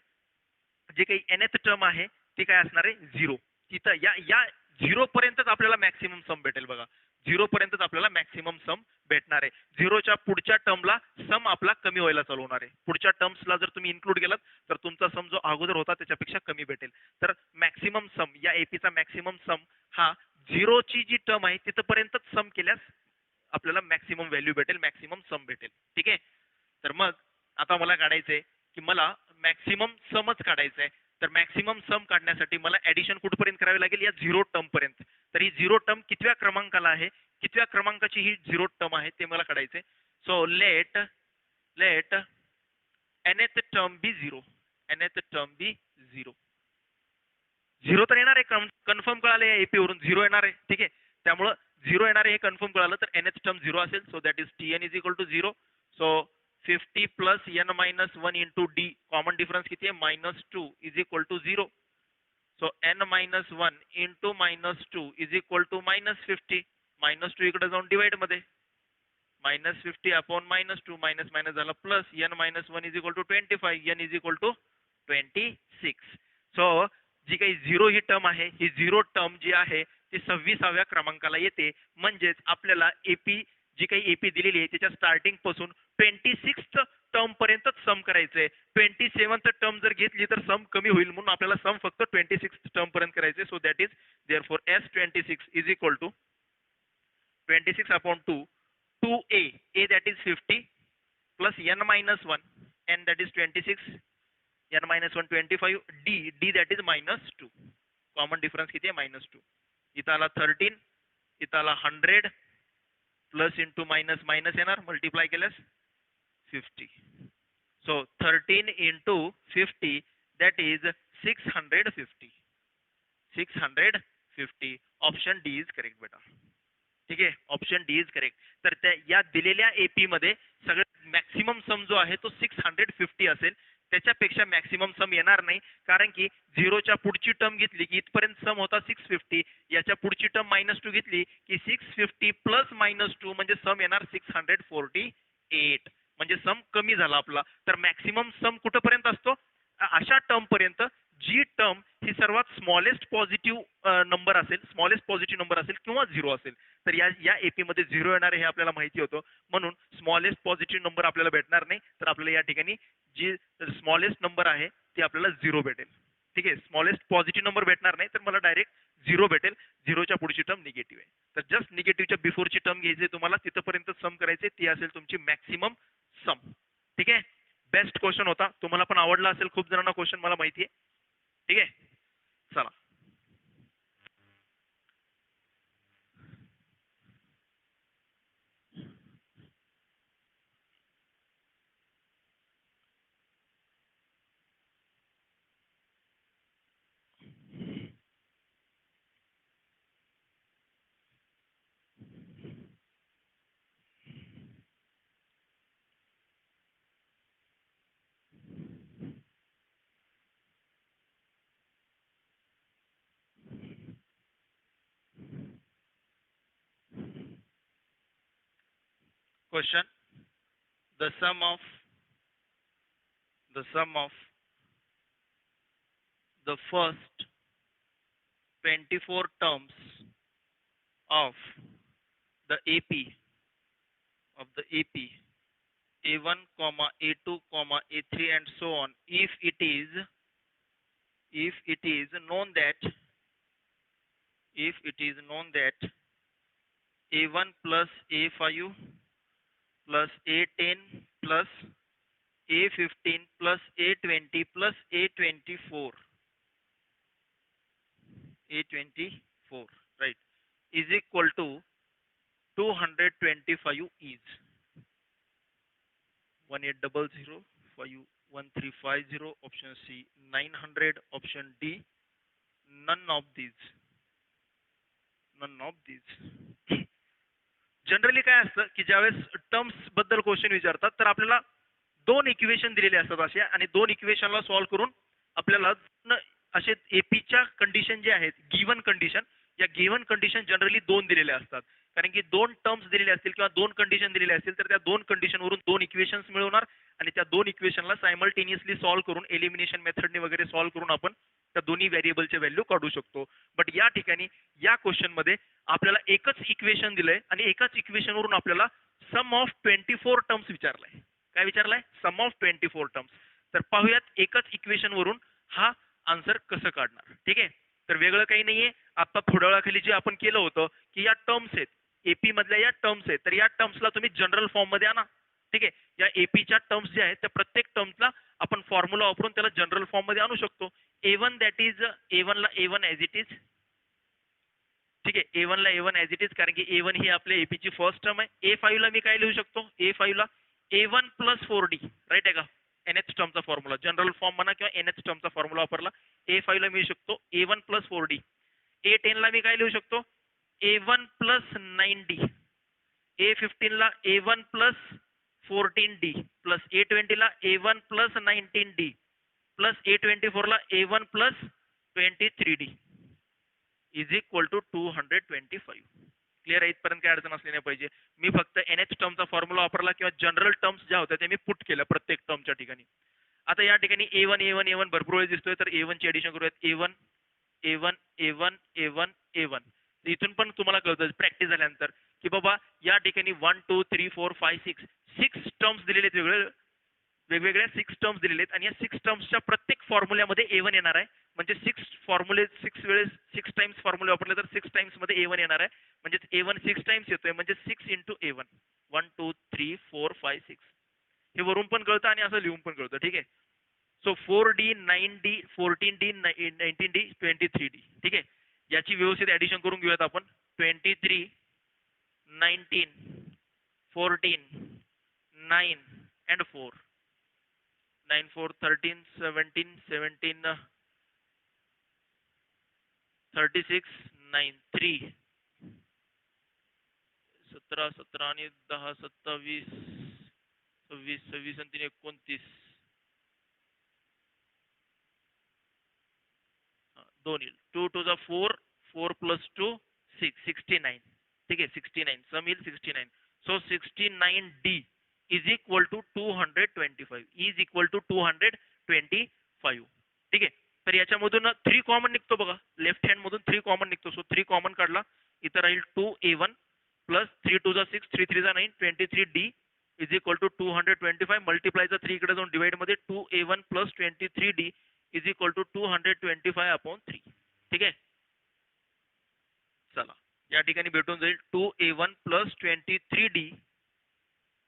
जे काही nth टर्म आहे ती काय असणार आहे 0. तिथं या 0 पर्यंतच आपल्याला मॅक्सिमम सम भेटेल. बघा 0 पर्यंतच आपल्याला मॅक्सिमम सम भेटणार आहे. 0च्या पुढच्या टर्मला सम आपला कमी व्हायला चालू होणार आहे. पुढच्या टर्म्सला जर तुम्ही इन्क्लूड केलात तर तुमचा सम जो अगोदर होता त्याच्यापेक्षा कमी भेटेल. तर मॅक्सिमम सम या एपीचा मॅक्सिमम सम हा 0ची जी टर्म आहे तिथपर्यंतच सम केल्यास आपल्याला मॅक्सिमम व्हॅल्यू भेटेल, मॅक्सिमम सम भेटेल. ठीक आहे. तर मग आता मला काढायचंय की मला मॅक्सिमम समच काढायचं आहे. तर मॅक्सिमम सम काढण्यासाठी मला ऍडिशन कुठपर्यंत करावी लागेल, या 0 टर्म पर्यंत. तर ही 0 टर्म कितव्या क्रमांकाला आहे, कितव्या क्रमांकाची ही 0 टर्म आहे ते मला काढायचंय. सो लेट nth टर्म बी 0, nth टर्म बी 0. 0 तर येणार आहे, कन्फर्म कळालं या एपी वरून 0 येणार आहे. ठीक आहे. त्यामुळं 0 येणार आहे हे कन्फर्म कळालं. तर nth टर्म 0 असेल. So that is Tn is equal to 0. So 50 plus n-1 into d, common difference किती आहे -2 is equal to 0. So n-1 into -2 is equal to -50. -2 इकडे जाऊन डिवाइड मध्ये, -50 अपॉन -2, मायनस झाला plus, n-1 is equal to 25, n is equal to 26. So जी काही 0 ही term आहे, ही 0 term जी आहे ती 26व्या क्रमांकाला येते. म्हणजेच आपल्याला एपी जी काही एपी दिलेली आहे त्याच्या स्टार्टिंग पासून 26th टर्म पर्यंतच सम करायचंय. 27th टर्म जर घेतली तर सम कमी होईल, म्हणून आपल्याला सम फक्त 26th टर्म पर्यंत करायचे. So that is therefore S26 is equal to 26 upon 2, 2a, a that is 50 plus n-1, n that is 26, n-1 25, d that is -2. Common difference किती आहे -2. इथं आला 13, इथं आला 100 प्लस इंटू मायनस मायनस येणार मल्टिप्लाय केल्यास 50. So 13 into 50 that is 650. 650. Option D is correct बेटा. ठीक आहे, ऑप्शन डी इज करेक्ट. तर त्या या दिलेल्या एपी मध्ये सगळ्यात मॅक्सिमम सम जो आहे तो 650 असेल. त्याच्यापेक्षा मॅक्सिमम सम येणार नाही, कारण की झिरोच्या पुढची टर्म घेतली की इथपर्यंत सम होता 650. याच्या पुढची टर्म -2 घेतली की 650 प्लस -2 म्हणजे सम येणार 648. म्हणजे सम कमी झाला आपला. तर मॅक्सिमम सम कुठपर्यंत असतो? अशा टर्म पर्यंत जी टर्म ही सर्वात स्मॉलेस्ट पॉझिटिव्ह नंबर असेल, स्मॉलेस्ट पॉझिटिव्ह नंबर असेल किंवा 0 असेल. तर या एपी मध्ये 0 येणार हे आपल्याला माहिती होतं, म्हणून स्मॉलेस्ट पॉझिटिव्ह नंबर आपल्याला भेटणार नाही. तर आपल्याला या ठिकाणी जी स्मॉलेस्ट नंबर आहे ती आपल्याला 0 भेटेल. ठीक आहे, स्मॉलेस्ट पॉझिटिव्ह नंबर भेटणार नाही, तर मला डायरेक्ट 0 भेटेल. 0च्या पुढची टर्म निगेटिव्ह आहे. तर जस्ट निगेटिव्हच्या बिफोरची टर्म घ्यायची तुम्हाला, तिथपर्यंत सम करायचे, ती असेल तुमची मॅक्सिमम सम. ठीक आहे, बेस्ट क्वेश्चन होता, तुम्हाला पण आवडला असेल. खूप जणांना क्वेश्चन मला माहिती आहे. ठीक आहे, चला. Question: the sum of the first 24 terms of the AP A1, A2, A3 and so on, if it is known that A1 plus A5 plus A10 plus A15 plus A20 plus A24, right, is equal to 225 is 1800 1350. Option C 900. Option D none of these. Generally काय असतं की ज्यावेळेस terms बद्दल question विचारतात तर आपल्याला 2 equation दिलेले असतात असे, आणि 2 इक्वेशनला सॉल्व्ह करून आपल्याला असे एपीच्या कंडिशन जे आहेत गिवन कंडिशन, या गिवन कंडिशन जनरली 2 दिलेल्या असतात. कारण की 2 टर्म्स दिलेले असतील किंवा 2 कंडिशन दिलेले असतील तर त्या 2 कंडिशनवरून 2 इक्वेशन्स मिळवणार, आणि त्या 2 इक्वेशनला सायमल्टेनियसली सॉल्व्ह करून एलिमिनेशन मेथडने वगैरे सॉल्व्ह करून आपण त्या दोन्ही व्हेरिएबलचे व्हॅल्यू काढू शकतो. बट या ठिकाणी या क्वेश्चन मध्ये आपल्याला एकच इक्वेशन दिलंय आणि एकाच इक्वेशनवरून आपल्याला सम ऑफ 24 टर्म्स विचारलाय. काय विचारलाय? सम ऑफ 24 टर्म्स. तर पाहूयात एकच इक्वेशन वरून हा आन्सर कसं काढणार. ठीक आहे, तर वेगळं काही नाहीये. आता थोड्या वेळाखाली जे आपण केलं होतं की या टर्म्स आहेत एपी मधल्या, या टर्म्स आहेत, तर या टर्म्सला तुम्ही जनरल फॉर्म मध्ये आणा. ठीक आहे, या एपीच्या टर्म्स जे आहेत त्या प्रत्येक टर्म्सला आपण फॉर्म्युला वापरून त्याला जनरल फॉर्म मध्ये आणू शकतो. A1 दॅट इज A1 ला A1 ॲज इट इज. ठीक आहे, A1 ला A1 ॲज इट इज, कारण की A1 ही आपल्या एपीची फर्स्ट टर्म आहे. A5 ला मी काय लिहू शकतो? A5 ला A1 प्लस 4D, राईट आहे का? NH टर्मचा फॉर्म्युला, जनरल फॉर्म म्हणा किंवा NH टर्मचा फॉर्म्युला वापरला. A5 ला मी शकतो A1 प्लस 4D. A10 ला मी काय लिहू शकतो? A1 plus 9D. A15 ला A1 plus 14D plus A20 ला A1 plus 19D plus A24 ला A1 plus 23D is equal to 225. Clear आहे? इथपर्यंत काय अडचण असली नाही पाहिजे. मी फक्त NH टर्मचा फॉर्म्युला वापरला किंवा जनरल टर्म्स ज्या होत्या त्या मी पुट केल्या प्रत्येक टर्मच्या ठिकाणी. आता या ठिकाणी A1 भरपूर वेळ दिसतोय, तर A1 ची ऍडिशन करूयात. A1. इथून पण तुम्हाला कळतं प्रॅक्टिस झाल्यानंतर की बाबा या ठिकाणी 1 2 3 4 5 6 टर्म्स दिलेले आहेत, वेगवेगळ्या 6 टर्म्स दिलेले आहेत, आणि या 6 टर्म्सच्या प्रत्येक फॉर्म्युल्यामध्ये A1 येणार आहे. म्हणजे 6 वेळेस 6 टाइम्स फॉर्म्युले वापरले तर 6 टाइम्स मध्ये A1 येणार आहे. म्हणजे A1 6 टाइम्स येतोय, म्हणजे 6 इंटू A1. 1 2 3 4 5 6 हे वरून पण कळतं आणि असं लिहून पण कळतं. ठीक आहे, so 4D 9D 14D 19D 23D. ठीक आहे, याची व्यवस्थित ऍडिशन करून घेऊयात आपण. 23 19 14 9 and 4. 9 4 13 17 17 36 9 3 17 17 आणि 10 27 26 26 आणि 3 29 दोन येईल. 2 to the 4 4 plus 2 6 69. ठीक आहे, 69 सम येईल 69. So 69D is equal to 225 is equal to 225. ठीक आहे, तर याच्यामधून 3 कॉमन निघतो बघा, लेफ्ट हँड मधून 3 कॉमन निघतो. सो 3 कॉमन काढला, इथं राहील 2A1 plus 3 to the 6 3 3 9 23D is equal to 225. मल्टिप्लायचा 3 इकडे जाऊन डिवाइड मध्ये 2A1 plus 23D is equal to 225/3. ठीक आहे, चला या ठिकाणी भेटून जाईल 2A1 plus 23D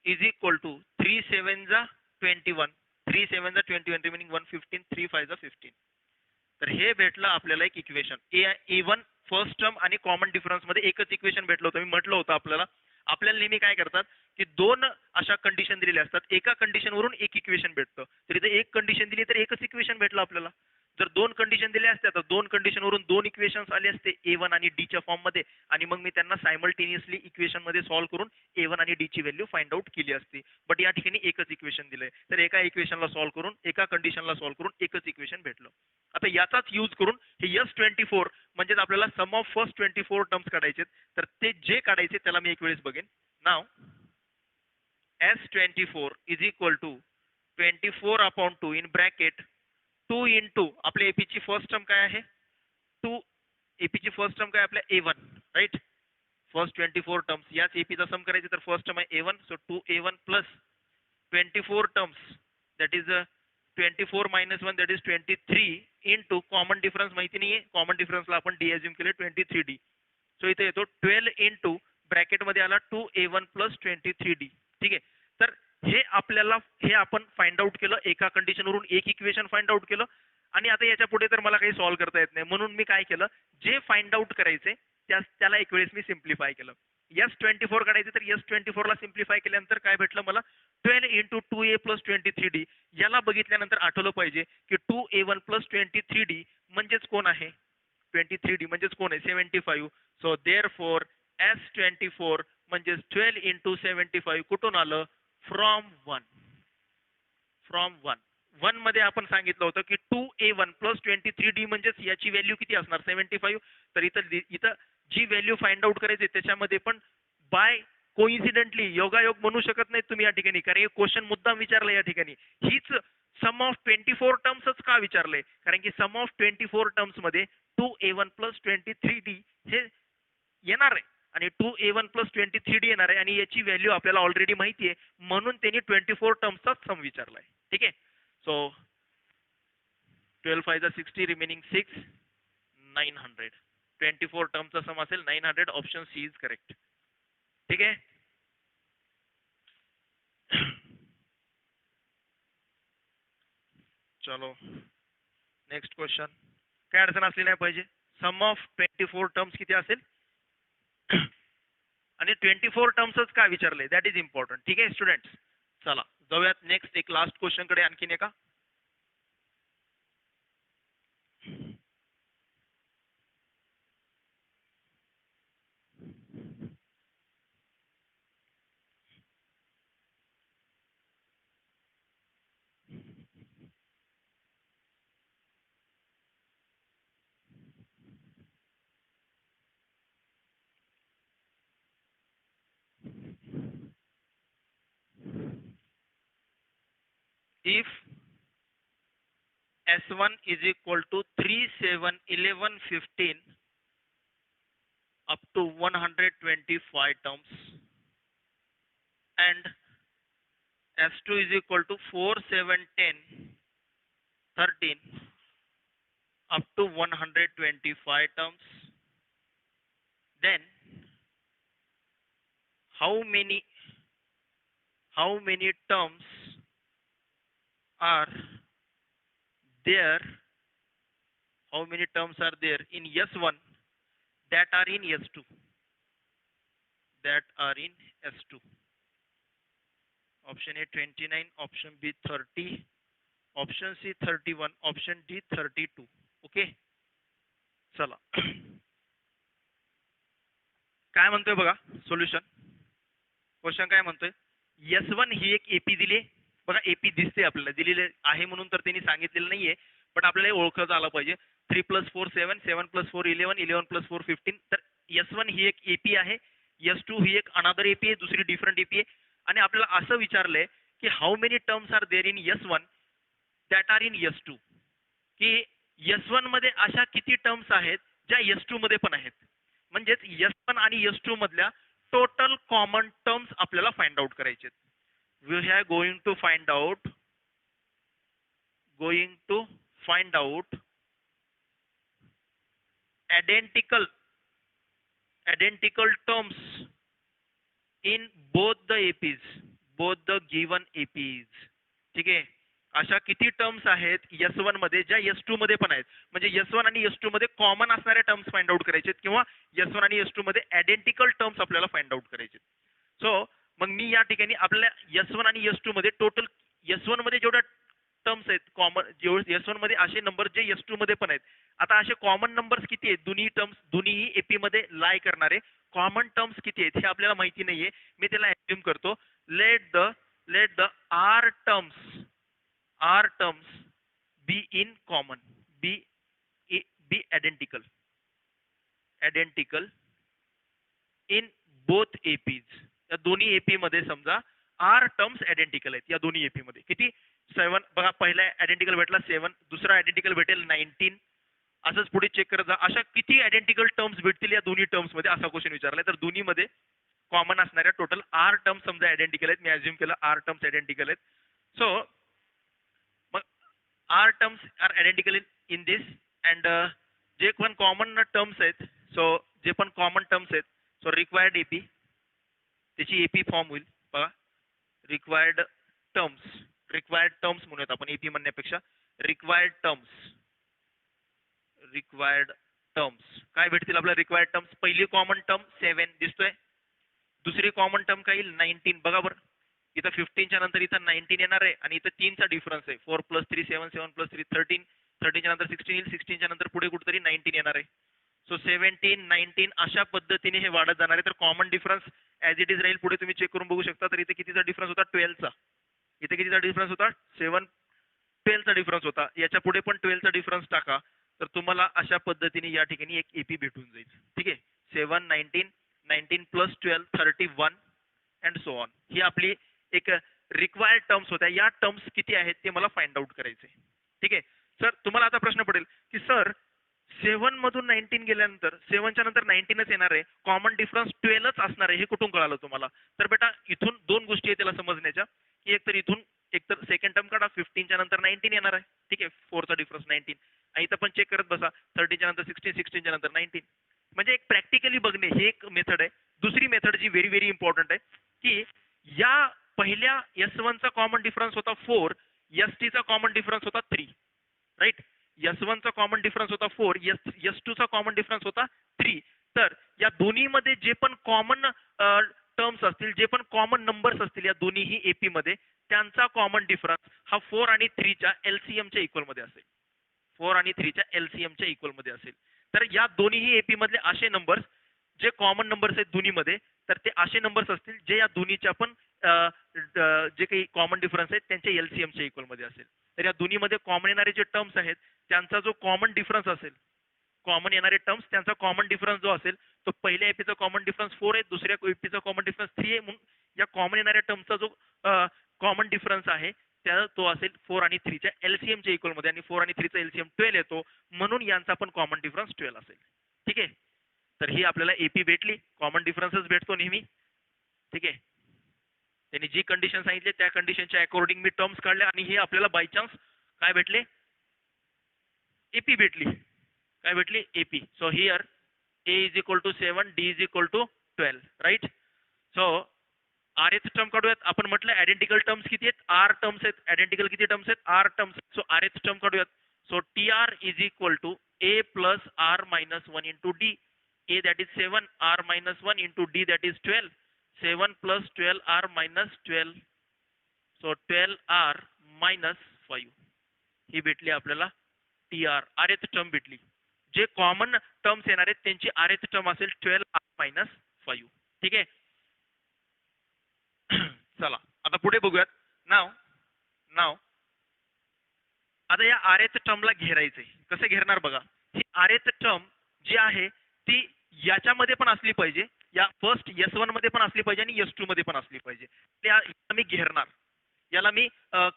is equal to 3 7 जा 21 3 7 जा 21 रिमेनिंग 115 3 5 जा 15. तर हे भेटलं आपल्याला एक इक्वेशन. A1 फर्स्ट टर्म आणि कॉमन डिफरन्स मध्ये एकच इक्वेशन भेटलं होतं. मी म्हटलं होतं आपल्याला नेहमी काय करतात की दोन अशा कंडिशन दिलेल्या असतात, एका कंडिशनवरून एक इक्वेशन भेटतं. तर इथे एक कंडिशन दिली तर एकच इक्वेशन भेटलं आपल्याला. जर दोन कंडिशन दिल्या असत्या तर दोन कंडिशनवरून दोन इक्वेशन्स आले असते A1 आणि D च्या फॉर्म मध्ये, आणि मग मी त्यांना सायमल्टेनियसली इक्वेशन मध्ये सॉल्व्ह करून A1 आणि D ची व्हॅल्यू फाइंड आउट केली असती. बट या ठिकाणी एकच इक्वेशन दिलंय, तर एका इक्वेशनला सॉल्व्ह करून एका कंडिशनला सॉल्व्ह करून एकच इक्वेशन भेटलं. आता याचाच यूज करून हे S24 म्हणजेच आपल्याला सम ऑफ फर्स्ट 24 टर्म्स काढायचे, तर ते जे काढायचे त्याला मी एक वेळेस बघेन. नाव S24 is equal to 24/2 in bracket 2 into आपल्या एपीची फर्स्ट टर्म काय आहे 2, एपीची फर्स्ट टर्म काय आपल्या A1 राईट. फर्स्ट 24 टर्म्स याच एपीचा सम करायचे, तर फर्स्ट टर्म आहे A1. So 2A1 plus 24 terms that is 24 minus 1 that is 23 into common difference माहिती नाहीये, कॉमन डिफरन्सला आपण डी अज्युम केले 23D. सो इथे येतो 12 इंटू ब्रॅकेट मध्ये आला 2A1 प्लस 23D. ठीक आहे, तर हे आपण फाइंड आउट केलं, एका कंडिशनवरून एक इक्वेशन फाइंड आउट केलं. आणि आता याच्या पुढे तर मला काही सॉल्व्ह करता येत नाही, म्हणून मी काय केलं, जे फाइंड आउट करायचे त्याला एक वेळेस मी सिम्प्लिफाय केलं. S24 काढायचे तर S24 ला सिम्प्लिफाय केल्यानंतर काय भेटलं मला 12 इंटू 2A प्लस 23D. याला बघितल्यानंतर आठवलं पाहिजे की 2A1 प्लस 23D म्हणजेच कोण आहे, 23D म्हणजेच कोण आहे 75. सो देअर फोर S24 म्हणजेच 12 इंटू 75 कुठून आलं, फ्रॉम 1. फ्रॉम 1 मध्ये आपण सांगितलं होतं की 2A1 प्लस 23D म्हणजेच याची व्हॅल्यू किती असणार 75. तर इथं जी व्हॅल्यू फाइंड आउट करायची त्याच्यामध्ये पण बाय कोइन्सिडेंटली योगायोग म्हणू शकत नाही तुम्ही या ठिकाणी, कारण हे क्वेश्चन मुद्दाम विचारलं या ठिकाणी. हीच सम ऑफ 24 टर्म्सच का विचारलंय, कारण की सम ऑफ 24 टर्म्स मध्ये 2A1 प्लस 23D हे येणार आहे आणि 2A1 प्लस 23D येणार आहे, आणि याची व्हॅल्यू आपल्याला ऑलरेडी माहिती आहे, म्हणून त्यांनी 24 टर्म्सचा सम विचारलाय. ठीक आहे, सो 12 5 जा 60 रिमेनिंग 6 900. 24 टर्मचा सम असेल 900. Option C is correct. ठीक आहे, चलो नेक्स्ट क्वेश्चन. काय अडचण असली नाही पाहिजे. सम ऑफ 24 टर्म्स किती असेल आणि 24 टर्म्सच का विचारले दॅट इज इम्पॉर्टंट. ठीक आहे स्टुडंट्स, चला जाऊयात नेक्स्ट एक लास्ट क्वेश्चन कडे आणखीन एका. if S1 is equal to 3 7 11 15 up to 125 terms and S2 is equal to 4 7 10 13 up to 125 terms, then how many terms are there, how many terms are there in S1 that are in S2? That are in S2. Option A 29, option B 30, option C 31, option D 32. Okay, चला काय म्हणतोय बघा solution. Question काय म्हणतोय, S1 ही एक AP दिली बघा, AP दिसते आपल्याला, दिलेले आहे म्हणून तर त्यांनी सांगितलेलं नाहीये, बट आपल्याला ओळखत आलं पाहिजे. 3 + 4 7, 7 + 4 11, 11 + 4 15. तर S1 ही एक एपी आहे, S2 ही एक अनादर एपी आहे, दुसरी डिफरंट एपी आहे. आणि आपल्याला असं विचारलंय की how many terms are there in S1 that are in S2, की S1 मध्ये अशा किती टर्म्स आहेत ज्या S2 मध्ये पण आहेत. म्हणजेच S1 आणि S2 मधल्या टोटल कॉमन टर्म्स आपल्याला फाइंड आउट करायचे. We are going to find out identical terms in both the given APs. ठीक आहे, अशा किती टर्म्स आहेत S1 मध्ये ज्या S2 मध्ये पण आहेत. म्हणजे S1 आणि S2 मध्ये कॉमन असणाऱ्या टर्म्स फाइंड आउट करायचे किंवा S1 आणि S2 मध्ये आयडेंटिकल टर्म्स आपल्याला फाइंड आउट करायचे. सो मग मी या ठिकाणी आपल्याला S1 आणि S2 मध्ये टोटल S1 मध्ये जेवढ्या टर्म्स आहेत कॉमन, जेवढे S1 मध्ये असे नंबर जे S2 मध्ये पण आहेत. आता असे कॉमन नंबर्स किती आहेत, दोन्ही एपी मध्ये लाय करणारे कॉमन टर्म्स किती आहेत हे आपल्याला माहिती नाहीये. मी त्याला अज्युम करतो. Let the R terms be in common, be identical in both APs. या दोन्ही एपी मध्ये समजा आर टर्म्स आयडेंटिकल आहेत. या दोन्ही एपी मध्ये किती, 7 बघा, पहिला आयडेंटिकल भेटला 7, दुसरा आयडेंटिकल भेटेल 19. असंच पुढे चेक करत जा, अशा किती आयडेंटिकल टर्म्स भेटतील या दोन्ही टर्म्स मध्ये, असा क्वेश्चन विचारलाय. तर दोन्ही मध्ये कॉमन असणाऱ्या टोटल आर टर्म्स समजा आयडेंटिकल आहेत. मी अज्युम केलं आर टर्म्स आयडेंटिकल आहेत. सो मग R terms are identical in this and जे पण कॉमन टर्म्स आहेत, सो जे पण कॉमन टर्म्स आहेत, सो रिक्वायर्ड एपी, त्याची एपी फॉर्म होईल बघा. रिक्वायर्ड टर्म्स म्हणूयात आपण, एपी म्हणण्यापेक्षा रिक्वायर्ड टर्म्स काय भेटतील आपल्याला. रिक्वायर्ड टर्म्स, पहिली कॉमन टर्म 7 दिसतोय, दुसरी कॉमन टर्म काय येईल 19. बघा बरं, इथं 15 च्या नंतर इथं 19 येणार आहे आणि इथं 3 चा डिफरन्स आहे. 4 + 3 7, 7 + 3 13, 13 च्या नंतर 16 येईल, 16 च्या नंतर पुढे कुठेतरी 19 येणार आहे. सो 17 19 अशा पद्धतीने हे वाढत जाणार आहे. तर common difference as it is राहील. पुढे तुम्ही चेक करून बघू शकता. तर इथे कितीचा डिफरन्स होता, 12 चा. इथे कितीचा डिफरन्स होता, 7 12 चा डिफरन्स होता. याच्या पुढे पण 12 चा डिफरन्स टाका, तर तुम्हाला अशा पद्धतीने या ठिकाणी एक एपी भेटून जाईल. ठीक आहे, 7 19 19 + 12 31 अँड सो ऑन. ही आपली एक रिक्वायर्ड टर्म्स होत्या. या टर्म्स किती आहेत ते मला फाइंड आउट करायचे. ठीक आहे सर, तुम्हाला आता प्रश्न पडेल की सर 7 मधून 19 गेल्यानंतर 7 च्या नंतर 19च येणार आहे, कॉमन डिफरन्स 12च असणार आहे, हे कुठून कळालं तुम्हाला. तर बेटा इथून दोन गोष्टी आहेत त्याला समजण्याच्या, की एकतर सेकंड टर्म काढा, 15 च्या नंतर 19 येणार आहे. ठीक आहे, 4 चा डिफरन्स 19. आणि इथं पण चेक करत बसा, 13 च्या नंतर 16, 16 च्या नंतर 19. म्हणजे एक प्रॅक्टिकली बघणे हे एक मेथड आहे. दुसरी मेथड जी व्हेरी व्हेरी इम्पॉर्टंट आहे, की या पहिल्या S1 चा कॉमन डिफरन्स होता 4, ST चा कॉमन डिफरन्स होता 3, राईट. S1 चा कॉमन डिफरन्स होता 4, S2 चा कॉमन डिफरन्स होता 3. तर या दोन्ही मध्ये जे पण कॉमन टर्म्स असतील, जे पण कॉमन नंबर्स असतील या दोन्हीही एपी मध्ये, त्यांचा कॉमन डिफरन्स हा 4 आणि 3 च्या LCM च्या इक्वल मध्ये असेल. 4 आणि 3 च्या LCM च्या इक्वल मध्ये असेल. तर या दोन्हीही एपी मधले असे नंबर्स जे कॉमन नंबर्स आहेत दोन्हीमध्ये, तर ते असे नंबर्स असतील जे या दोन्हीच्या पण जे काही कॉमन डिफरन्स आहेत त्यांच्या LCM च्या इक्वल मध्ये असेल. तर या दोन्हीमध्ये कॉमन येणारे जे टर्म्स आहेत त्यांचा जो कॉमन डिफरन्स असेल, कॉमन येणारे टर्म्स त्यांचा कॉमन डिफरन्स जो असेल तो पहिल्या एपीचा कॉमन डिफरन्स 4 आहे, दुसऱ्या एपीचा कॉमन डिफरन्स 3 आहे. म्हणून या कॉमन येणाऱ्या टर्मचा जो कॉमन डिफरन्स आहे त्या तो असेल 4 आणि 3 च्या LCM च्या इक्वल मध्ये, आणि 4 आणि 3 चा LCM 12 येतो, म्हणून यांचा पण कॉमन डिफरन्स 12 असेल. ठीक आहे, तर ही आपल्याला एपी भेटली, कॉमन डिफरन्सच भेटतो नेहमी. ठीक आहे, त्यांनी जी कंडिशन सांगितली त्या कंडिशनच्या अकॉर्डिंग मी टर्म्स काढल्या आणि हे आपल्याला बाय चान्स काय भेटले, एपी भेटली. काय भेटली, AP. So here A = 7, D = 12, right. So RH term काढूयात. आपण म्हटलं आयडेंटिकल टर्म्स किती आहेत, आर टर्म्स आहेत. आयडेंटिकल किती टर्म्स आहेत, R terms. So RH term काढूयात. So TR is equal to A plus R minus 1 into D. A that is 7, R minus 1 into D that is 12. 7 plus 12 R minus 12. So 12 R minus 5. ही भेटली आपल्याला TR. आरेथ term भेटली. जे common terms येणार आहेत त्यांची आरेथ term असेल 12 R minus 5. ठीक आहे. चला आता पुढे बघूयात. नाव आता या आरेथ टर्मला घेरायचंय. कसं घेरणार बघा. ही आरेथ टर्म जी आहे ती याच्यामध्ये पण असली पाहिजे, या फर्स्ट S1 मध्ये पण असली पाहिजे आणि S2 मध्ये पण असली पाहिजे. त्या मी घेरणार. याला मी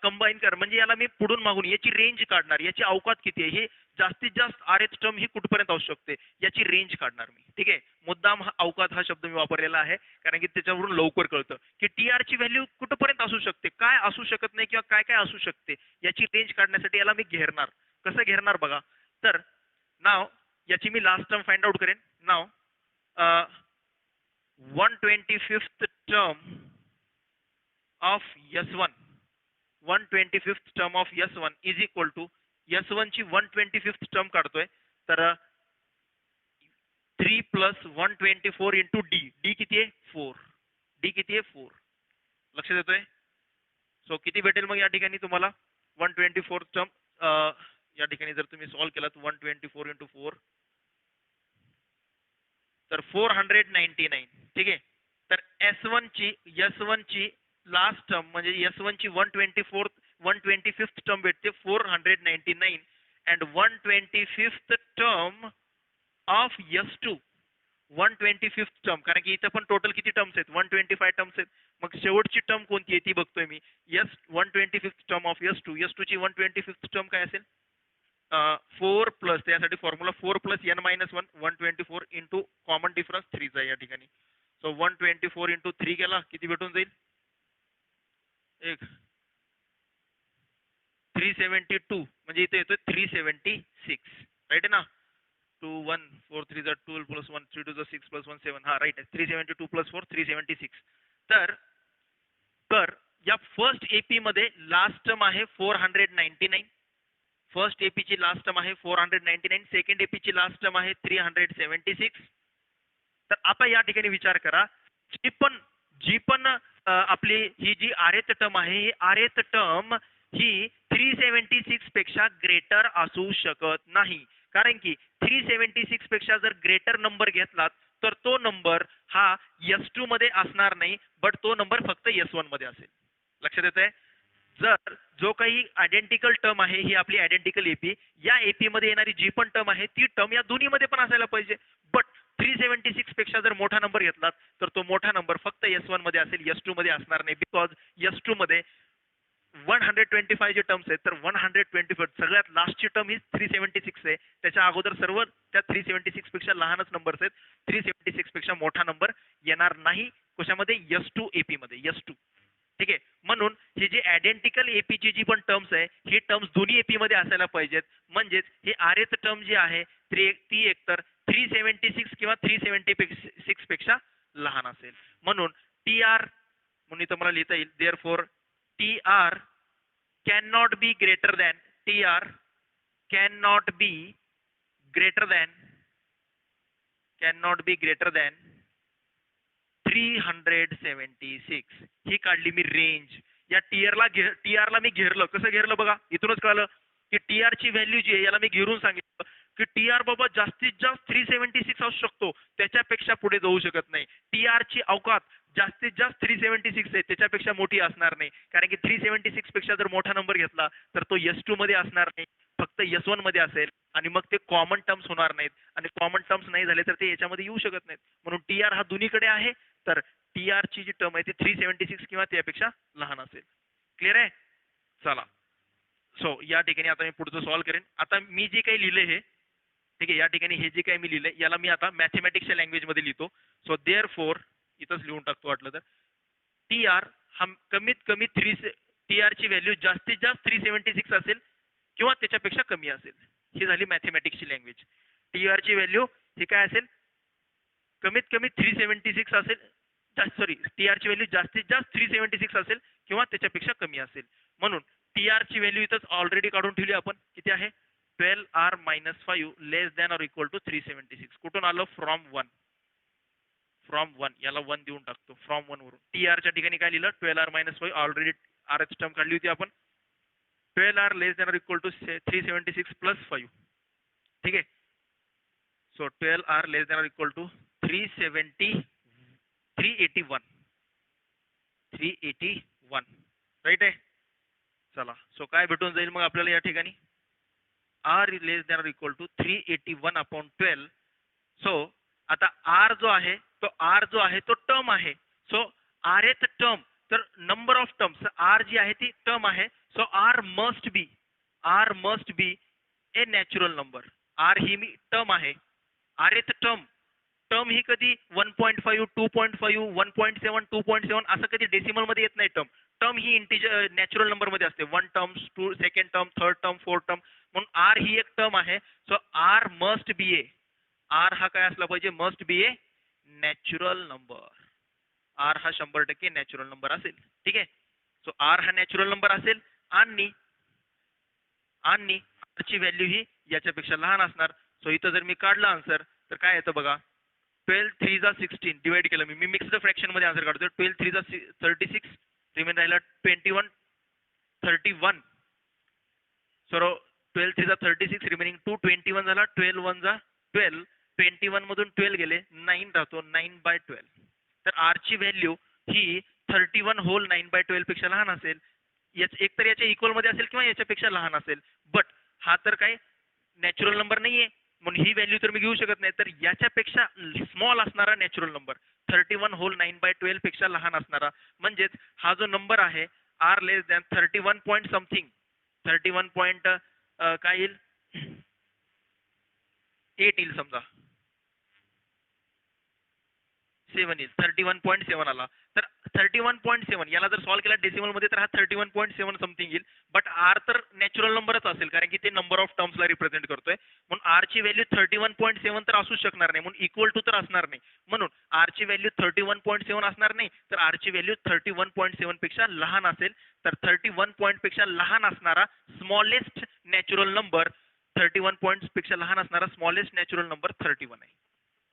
कंबाईन कर म्हणजे याला मी पुढून मागून याची रेंज काढणार. याची अवकात किती आहे हे जास्तीत जास्त आरेथ टर्म ही कुठपर्यंत असू शकते याची रेंज काढणार मी. ठीक आहे. मुद्दाम हा अवकात हा शब्द मी वापरलेला आहे कारण की त्याच्यावरून लवकर कळतं की TR ची व्हॅल्यू कुठपर्यंत असू शकते, काय असू शकत नाही किंवा काय काय असू शकते याची रेंज काढण्यासाठी याला मी घेरणार. कसं घेरणार बघा. तर नाव याची मी लास्ट टर्म फाइंड आउट करेन. नाव 125th term of S1, 125th term of S1 is equal to S1 ची 125th टर्म काढतोय तर 3 plus 124 into D. D किती आहे 4. D किती आहे 4. लक्षात येतोय. सो किती भेटेल मग या ठिकाणी तुम्हाला 124 टर्म या ठिकाणी जर तुम्ही सॉल्व्ह केलात 124 into 4 तर 499. ठीक आहे. तर S1 ची लास्ट टर्म म्हणजे S1 ची 125th टर्म भेटते 499 and 125th term of S2 125th term कारण की इथं पण टोटल किती टर्म्स आहेत 125 टर्म्स आहेत. मग शेवटची टर्म कोणती आहे ती बघतोय मी. 125th टर्म ऑफ S2 ची 125th टर्म काय असेल 4 प्लस त्यासाठी formula 4 plus n minus 1 124 into common difference 3 चा या ठिकाणी. सो 124 इंटू 3 केला किती भेटून जाईल एक 372 म्हणजे इथे येतोय 376 राईट आहे ना. 2 1 4 3 जा 12 प्लस 1 3 2 जा 6 प्लस 1 7 हा राईट आहे. 372 प्लस 4 376. तर या फर्स्ट एपी मध्ये लास्ट टर्म आहे 499. फर्स्ट एपी ची लास्ट टर्म आहे 499. सेकंड एपी ची लास्ट टर्म आहे 376. तर आता या ठिकाणी विचार करा जी पण आपली ही जी आरेथ टर्म आहे ही आरेथ टर्म ही 376 पेक्षा ग्रेटर असू शकत नाही कारण की 376 पेक्षा जर ग्रेटर नंबर घेतलात तर तो नंबर हा S2 मध्ये असणार नाही बट तो नंबर फक्त S1 मध्ये असेल. लक्षात येतंय. जर जो काही आयडेंटिकल टर्म आहे ही आपली आयडेंटिकल एपी या एपी मध्ये येणारी जी पण टर्म आहे ती टर्म या दोन्ही मध्ये पण असायला पाहिजे. बट 376 पेक्षा जर मोठा नंबर घेतलात तर तो मोठा नंबर फक्त S1 मध्ये असेल S2 मध्ये असणार नाही. बिकॉज S2 मध्ये 125 जे टर्म्स आहेत तर 125 सगळ्यात लास्टची टर्म ही 376 आहे. त्याच्या अगोदर सर्व त्या 376 पेक्षा लहानच नंबर्स आहेत. 376 पेक्षा मोठा नंबर येणार नाही कशामध्ये S2 एपी मध्ये S2. ठीक आहे. म्हणून ही जी आयडेंटिकल एपीची जी पण टर्म्स आहे ही टर्म्स दोन्ही एपी मध्ये असायला पाहिजेत. म्हणजेच ही आरेथ टर्म जी आहे ती एकतर 376 किंवा 376 पेक्षा लहान असेल. म्हणून TR म्हणून इथं मला लिहिता येईल therefore TR cannot be greater than TR cannot be greater than 376. ही काढली मी रेंज. या TR ला मी घेरलं. कसं घेरलं बघा इथूनच कळलं की TR ची व्हॅल्यू जी आहे याला मी घेरून सांगितलं की TR बाबा जास्तीत जास्त 376 असू शकतो त्याच्यापेक्षा पुढे जाऊ शकत नाही. TR ची अवकात जास्तीत जास्त 376 आहे त्याच्यापेक्षा मोठी असणार नाही कारण की 376 पेक्षा जर मोठा नंबर घेतला तर तो S2 मध्ये असणार नाही फक्त S1 मध्ये असेल आणि मग ते कॉमन टर्म्स होणार नाहीत आणि कॉमन टर्म्स नाही झाले तर ते याच्यामध्ये येऊ शकत नाहीत. म्हणून TR हा दोन्हीकडे आहे तर TR ची जी टर्म आहे ती 376 किंवा त्यापेक्षा लहान असेल. क्लिअर आहे. चला सो या ठिकाणी आता मी पुढचं सॉल्व्ह करेन. आता मी जे काही लिहिले हे ठीक आहे या ठिकाणी हे जे काही मी लिहिले याला मी आता मॅथमॅटिक्सच्या लँग्वेज मध्ये लिहितो. सो देअरफॉर इथंच लिहून टाकतो वाटलं तर TR हा कमीत कमी TR ची व्हॅल्यू जास्तीत जास्त 376 असेल किंवा त्याच्यापेक्षा कमी असेल. ही झाली मॅथमॅटिक्सची लँग्वेज. TR ची व्हॅल्यू ही काय असेल कमीत कमी 376 असेल. सॉरी TR ची व्हॅल्यू जास्तीत जास्त 376 असेल किंवा त्याच्यापेक्षा कमी असेल. म्हणून TR ची व्हॅल्यू इथंच ऑलरेडी काढून ठेवली आपण किती आहे 12R - 5 less than or equal to 376. कुठून आलं? फ्रॉम 1. फ्रॉम 1 याला 1 देऊन टाकतो. फ्रॉम 1 वरून TR च्या ठिकाणी काय लिहिलं? 12R - 5. ऑलरेडी RH टर्म काढली होती आपण. 12R less than or equal to 376 plus 5. ठीक आहे. So 12R less than or equal to 381. Right आहे. चला, सो काय भेटून जाईल मग आपल्याला या ठिकाणी? R less than or equal to 381/12. So आता R जो आहे तो टर्म आहे. सो Rth टर्म, तर नंबर ऑफ टर्म्स R जी आहे ती टर्म आहे. So R must be a natural number. R ही मी टर्म आहे. Rth टर्म ही कधी 1.5, 2.5, 1.7, 2.7 असं कधी डेसिमल मध्ये येत नाही. टर्म ही इंटिजर नॅचरल नंबर मध्ये असते. 1 term, 2 second term, third term, fourth term. म्हणून R ही एक टर्म आहे. So R must be A, R हा काय असला पाहिजे? Must be a natural number. R हा 100% नॅचरल नंबर असेल. ठीक आहे. सो R हा नॅचरल नंबर असेल आणि R ची व्हॅल्यू ही याच्यापेक्षा लहान असणार. सो इथं जर मी काढलं आन्सर तर काय येतं बघा? 12 3 जा 16 डिवाइड केलं मी मिक्स्ड फ्रॅक्शन मध्ये आन्सर काढतो. 12 3 जा 36 रिमेन राहिला 21 31. सो 12 3 जा 36 रिमेनिंग 2 21 झाला. 12 1 जा 12. 21 मधून 12 गेले 9 राहतो. 9/12. तर R ची व्हॅल्यू ही 31 होल 9/12 पेक्षा लहान असेल. एक तर याच्या इक्वल मध्ये असेल किंवा याच्यापेक्षा लहान असेल. बट हा तर काय नॅचरल नंबर नाहीये, म्हणून ही व्हॅल्यू तर मी घेऊ शकत नाही. तर याच्यापेक्षा स्मॉल असणारा नॅचरल नंबर 31 होल 9/12 पेक्षा लहान असणारा, म्हणजेच हा जो नंबर आहे R less than 31 point something, 31 point काय येईल? 8 येईल समजा. 7 येईल. 31.7 आला. तर 31.7 याला जर सॉल्व्ह केला डेसिमल मध्ये तर हा 31.7 समथिंग येईल. बट R तर नॅचरल नंबरच असेल कारण की ते नंबर ऑफ टर्म्सला रिप्रेझेंट करतोय. म्हणून R ची व्हॅल्यू 31.7 तर असूच शकणार नाही. म्हणून इक्वल टू तर असणार नाही. म्हणून R ची व्हॅल्यू 31.7 असणार नाही. तर R ची व्हॅल्यू 31.7 पेक्षा लहान असेल. तर 31 पॉईंट पेक्षा लहान असणारा स्मॉलेस्ट नॅचरल नंबर 31 पॉईंट पेक्षा लहान असणारा स्मॉलेस्ट नॅचरल नंबर 31 आहे.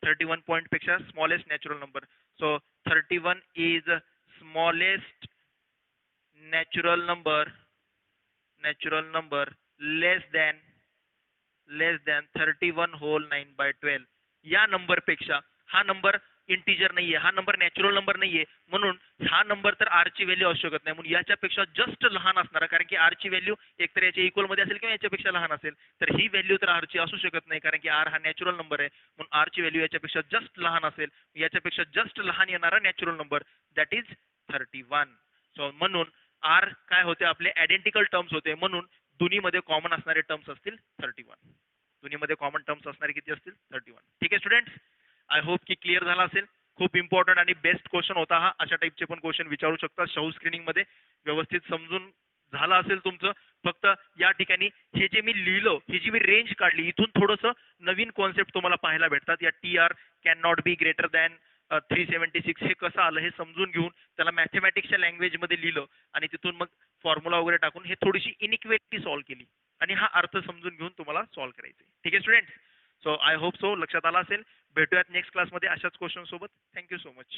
31 पॉइंट पेक्षा smallest natural number. So 31 is smallest natural number less than 31 whole 9/12. या नंबर पेक्षा हा नंबर इंटिजर नाहीये, हा नंबर नॅचरल नंबर नाहीये, म्हणून हा नंबर तर R ची व्हॅल्यू असू शकत नाही. म्हणून याच्यापेक्षा जस्ट लहान असणारा, कारण की R ची व्हॅल्यू एकतर याच्या इक्वल मध्ये असेल किंवा याच्यापेक्षा लहान असेल. तर ही व्हॅल्यू तर R ची असू शकत नाही कारण की R हा नॅचरल नंबर आहे. म्हणून R ची व्हॅल्यू याच्यापेक्षा जस्ट लहान असेल. याच्यापेक्षा जस्ट लहान येणारा natural number that is 31. So म्हणून R काय होते? आपले आयडेंटिकल टर्म्स होते. म्हणून दोन्हीमध्ये कॉमन असणारे टर्म्स असतील 31. दोन्हीमध्ये कॉमन टर्म्स असणारे किती असतील? 31. ठीक आहे स्टुडंट्स, आय होप की क्लिअर झाला असेल. खूप इम्पॉर्टंट आणि बेस्ट क्वेश्चन होता हा. अशा टाईपचे पण क्वेश्चन विचारू शकता. शाहू स्क्रीनिंग मध्ये व्यवस्थित समजून झालं असेल तुमचं. फक्त या ठिकाणी हे जे मी लिहिलं, ही जी मी रेंज काढली, इथून थोडंसं नवीन कॉन्सेप्ट तुम्हाला पाहायला भेटतात. या TR can not be greater than 376 हे कसं आलं हे समजून घेऊन त्याला मॅथमॅटिक्सच्या लँग्वेजमध्ये लिहिलं आणि तिथून मग फॉर्म्युला वगैरे टाकून हे थोडीशी इनइक्वेलिटी सॉल्व्ह केली आणि हा अर्थ समजून घेऊन तुम्हाला सॉल्व्ह करायचे. ठीक आहे students, so I hope so लक्षात आला असेल. भेटूयात नेक्स्ट क्लासमध्ये अशाच क्वेश्चन सोबत. Thank you so much.